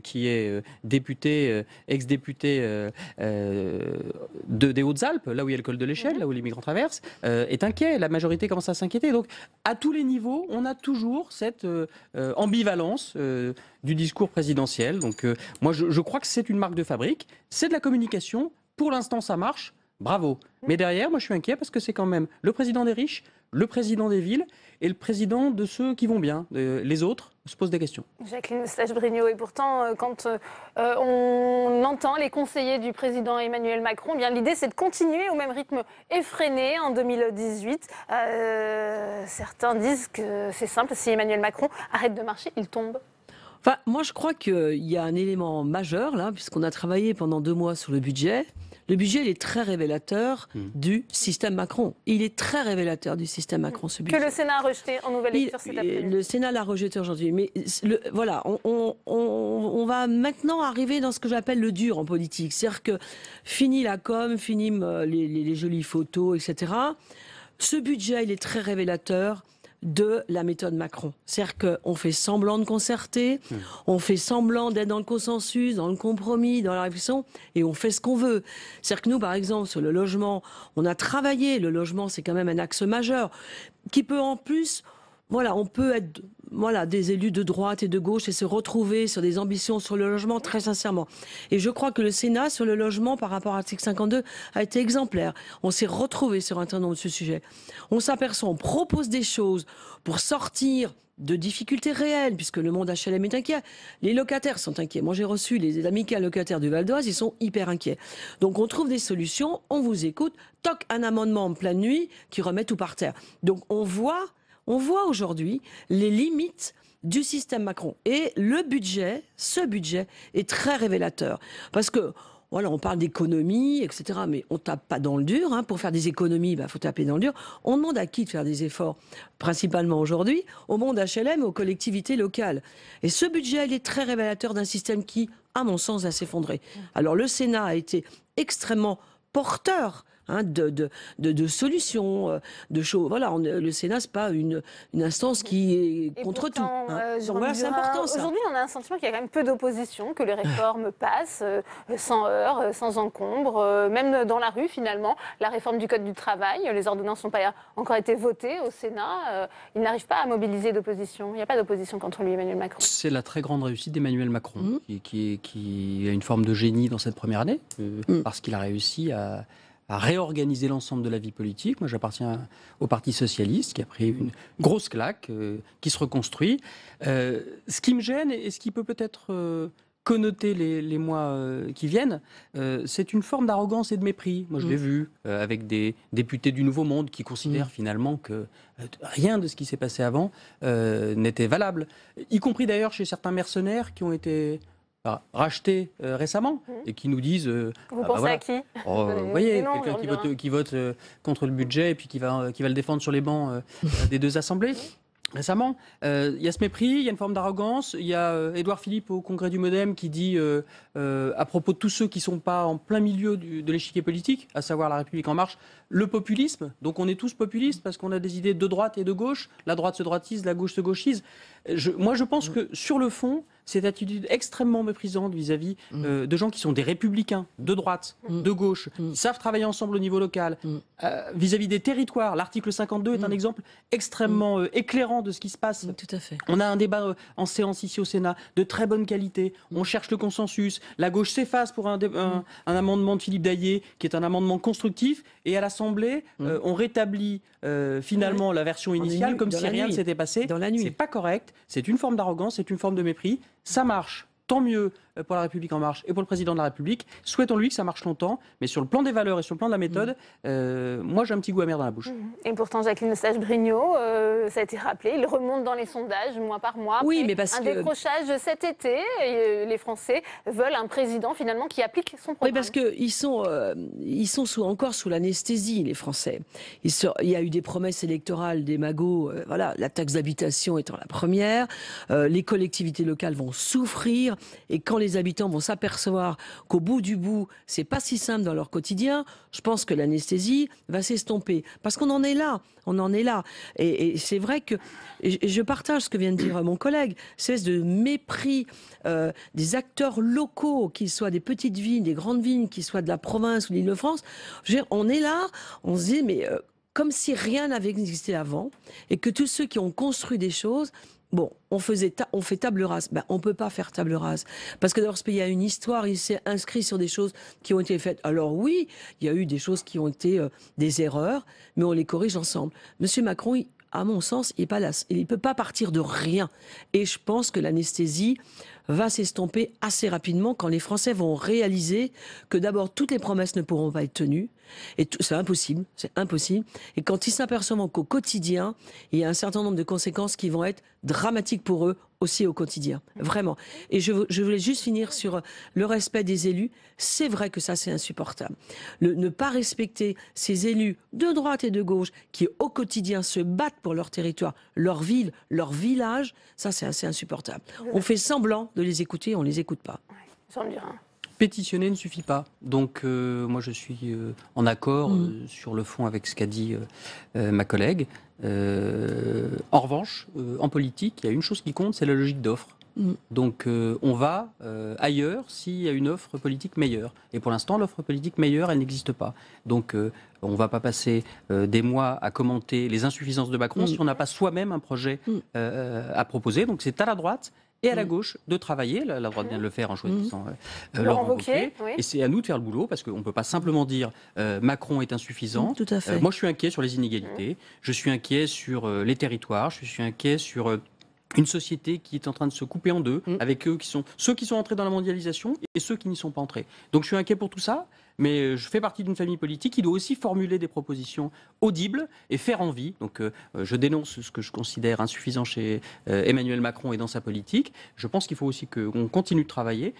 qui est député, ex-député des Hautes-Alpes, là où il y a le col de l'Échelle, là où les migrants traversent, est inquiet. La majorité commence à s'inquiéter. Donc, à tous les niveaux, on a toujours cette ambivalence du discours présidentiel. Donc, moi, je crois que c'est une marque de fabrique. C'est de la communication. Pour l'instant, ça marche. Bravo. Mais derrière, moi, je suis inquiet parce que c'est quand même le président des riches, le président des villes et le président de ceux qui vont bien. Les autres se posent des questions. Jacqueline Eustache-Brinio, et pourtant, quand on entend les conseillers du président Emmanuel Macron, bien l'idée, c'est de continuer au même rythme effréné en 2018. Certains disent que c'est simple, si Emmanuel Macron arrête de marcher, il tombe. Enfin, moi, je crois qu'il y a un élément majeur, là, puisqu'on a travaillé pendant 2 mois sur le budget. Le budget, il est très révélateur du système Macron. Il est très révélateur du système Macron, ce budget. Que le Sénat a rejeté en nouvelle lecture cet après-midi. Le Sénat l'a rejeté aujourd'hui. Mais voilà, on va maintenant arriver dans ce que j'appelle le dur en politique. C'est-à-dire que fini la com, fini les jolies photos, etc. Ce budget, il est très révélateur de la méthode Macron. C'est-à-dire qu'on fait semblant de concerter, on fait semblant d'être dans le consensus, dans le compromis, dans la réflexion, et on fait ce qu'on veut. C'est-à-dire que nous, par exemple, sur le logement, on a travaillé. Le logement, c'est quand même un axe majeur qui peut en plus... Voilà, on peut être des élus de droite et de gauche et se retrouver sur des ambitions sur le logement, très sincèrement. Et je crois que le Sénat, sur le logement, par rapport à l'article 52, a été exemplaire. On s'est retrouvé sur un certain nombre de ce sujet. On s'aperçoit, on propose des choses pour sortir de difficultés réelles, puisque le monde HLM est inquiet. Les locataires sont inquiets. Moi, j'ai reçu les amicales locataires du Val d'Oise, ils sont hyper inquiets. Donc, on trouve des solutions, on vous écoute, toc, un amendement en pleine nuit qui remet tout par terre. Donc, on voit aujourd'hui les limites du système Macron. Et ce budget est très révélateur. Parce que voilà, on parle d'économie, etc. Mais on tape pas dans le dur. Hein. Pour faire des économies, il faut taper dans le dur. On demande à qui de faire des efforts? Principalement aujourd'hui, au monde HLM, aux collectivités locales. Et ce budget, il est très révélateur d'un système qui, à mon sens, va s'effondrer. Alors le Sénat a été extrêmement porteur de solutions, de choses. Voilà, le Sénat, c'est pas une instance qui est contre tout. Donc voilà, c'est important ça. Aujourd'hui, on a un sentiment qu'il y a quand même peu d'opposition, que les réformes passent sans heurts, sans encombre, même dans la rue finalement. La réforme du Code du travail, les ordonnances n'ont pas encore été votées au Sénat. Il n'arrive pas à mobiliser d'opposition. Il n'y a pas d'opposition contre lui, Emmanuel Macron. C'est la très grande réussite d'Emmanuel Macron, qui a une forme de génie dans cette première année, parce qu'il a réussi à réorganiser l'ensemble de la vie politique. Moi, j'appartiens au Parti socialiste, qui a pris une grosse claque, qui se reconstruit. Ce qui me gêne, et ce qui peut peut-être connoter les mois qui viennent, c'est une forme d'arrogance et de mépris. Moi, je l'ai vu avec des députés du Nouveau Monde qui considèrent finalement que rien de ce qui s'est passé avant n'était valable, y compris d'ailleurs chez certains mercenaires qui ont été rachetés récemment et qui nous disent... Vous pensez à qui vous voyez, quelqu'un qui vote contre le budget et puis qui va le défendre sur les bancs des deux assemblées. Récemment, il y a ce mépris, il y a une forme d'arrogance. Il y a Édouard Philippe au congrès du MoDem qui dit à propos de tous ceux qui ne sont pas en plein milieu de l'échiquier politique, à savoir La République En Marche, le populisme. Donc on est tous populistes parce qu'on a des idées de droite et de gauche. La droite se droitise, la gauche se gauchise. Moi je pense que sur le fond, cette attitude extrêmement méprisante vis-à-vis de gens qui sont des républicains, de droite, de gauche, qui savent travailler ensemble au niveau local, vis-à-vis des territoires. L'article 52 est un exemple extrêmement éclairant de ce qui se passe. Tout à fait. On a un débat en séance ici au Sénat de très bonne qualité. On cherche le consensus. La gauche s'efface pour un amendement de Philippe Daillet, qui est un amendement constructif. Et à l'Assemblée, on rétablit finalement la version initiale, comme si rien ne s'était passé. C'est pas correct. C'est une forme d'arrogance, c'est une forme de mépris. Ça marche, tant mieux pour La République En Marche et pour le président de la République. Souhaitons-lui que ça marche longtemps, mais sur le plan des valeurs et sur le plan de la méthode, moi j'ai un petit goût amer dans la bouche. Et pourtant, Jacqueline Eustache-Brinio, ça a été rappelé, il remonte dans les sondages mois par mois. Oui, mais parce un décrochage cet été, et les Français veulent un président finalement qui applique son programme. Oui, parce qu'ils sont encore sous l'anesthésie, les Français. Il y a eu des promesses électorales des magots, voilà, la taxe d'habitation étant la première. Les collectivités locales vont souffrir, et quand les habitants vont s'apercevoir qu'au bout du bout, c'est pas si simple dans leur quotidien, je pense que l'anesthésie va s'estomper. Parce qu'on en est là, Et c'est vrai que, et je partage ce que vient de dire mon collègue, c'est de mépris des acteurs locaux, qu'ils soient des petites villes, des grandes villes, qu'ils soient de la province ou de l'Île-de-France. On est là, on se dit, mais comme si rien n'avait existé avant, et que tous ceux qui ont construit des choses... Bon, on fait table rase. On ne peut pas faire table rase. Parce que dans ce pays, il y a une histoire, il s'est inscrit sur des choses qui ont été faites. Alors oui, il y a eu des choses qui ont été des erreurs, mais on les corrige ensemble. Monsieur Macron, à mon sens, il ne peut pas partir de rien. Et je pense que l'anesthésie va s'estomper assez rapidement quand les Français vont réaliser que d'abord, toutes les promesses ne pourront pas être tenues. Et c'est impossible. Et quand ils s'aperçoivent qu'au quotidien, il y a un certain nombre de conséquences qui vont être dramatiques pour eux aussi au quotidien. Vraiment. Et je voulais juste finir sur le respect des élus. C'est vrai que ça, c'est insupportable. Ne pas respecter ces élus de droite et de gauche qui, au quotidien, se battent pour leur territoire, leur ville, leur village, ça, c'est assez insupportable. On fait semblant de les écouter, on ne les écoute pas. J'en dirais. Pétitionner ne suffit pas. Donc, moi, je suis en accord sur le fond avec ce qu'a dit ma collègue. En revanche, en politique, il y a une chose qui compte, c'est la logique d'offre. Donc, on va ailleurs s'il y a une offre politique meilleure. Et pour l'instant, l'offre politique meilleure, elle n'existe pas. Donc, on ne va pas passer des mois à commenter les insuffisances de Macron si on n'a pas soi-même un projet à proposer. Donc, c'est à la droite et à la gauche de travailler. La droite vient de le faire en choisissant Laurent Wauquiez. Oui. Et c'est à nous de faire le boulot, parce qu'on ne peut pas simplement dire Macron est insuffisant. Tout à fait. Moi, je suis inquiet sur les inégalités. Je suis inquiet sur les territoires. Je suis inquiet sur une société qui est en train de se couper en deux, avec ceux qui sont entrés dans la mondialisation et ceux qui n'y sont pas entrés. Donc je suis inquiet pour tout ça. mais je fais partie d'une famille politique qui doit aussi formuler des propositions audibles et faire envie. Donc je dénonce ce que je considère insuffisant chez Emmanuel Macron et dans sa politique. Je pense qu'il faut aussi qu'on continue de travailler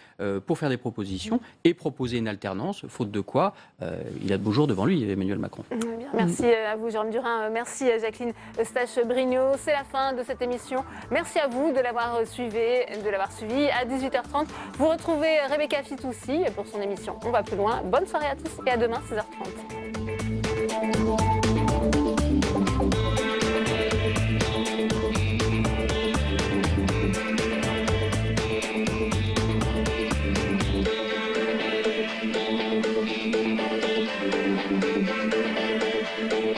pour faire des propositions et proposer une alternance, faute de quoi il a de beaux jours devant lui, Emmanuel Macron. Merci à vous, Jérôme Durain. Merci à Jacqueline Eustache-Brinio. C'est la fin de cette émission. Merci à vous de l'avoir suivi. À 18h30, vous retrouvez Rebecca Fitoussi pour son émission On va plus loin. Bonne soirée à tous et à demain, 16h30.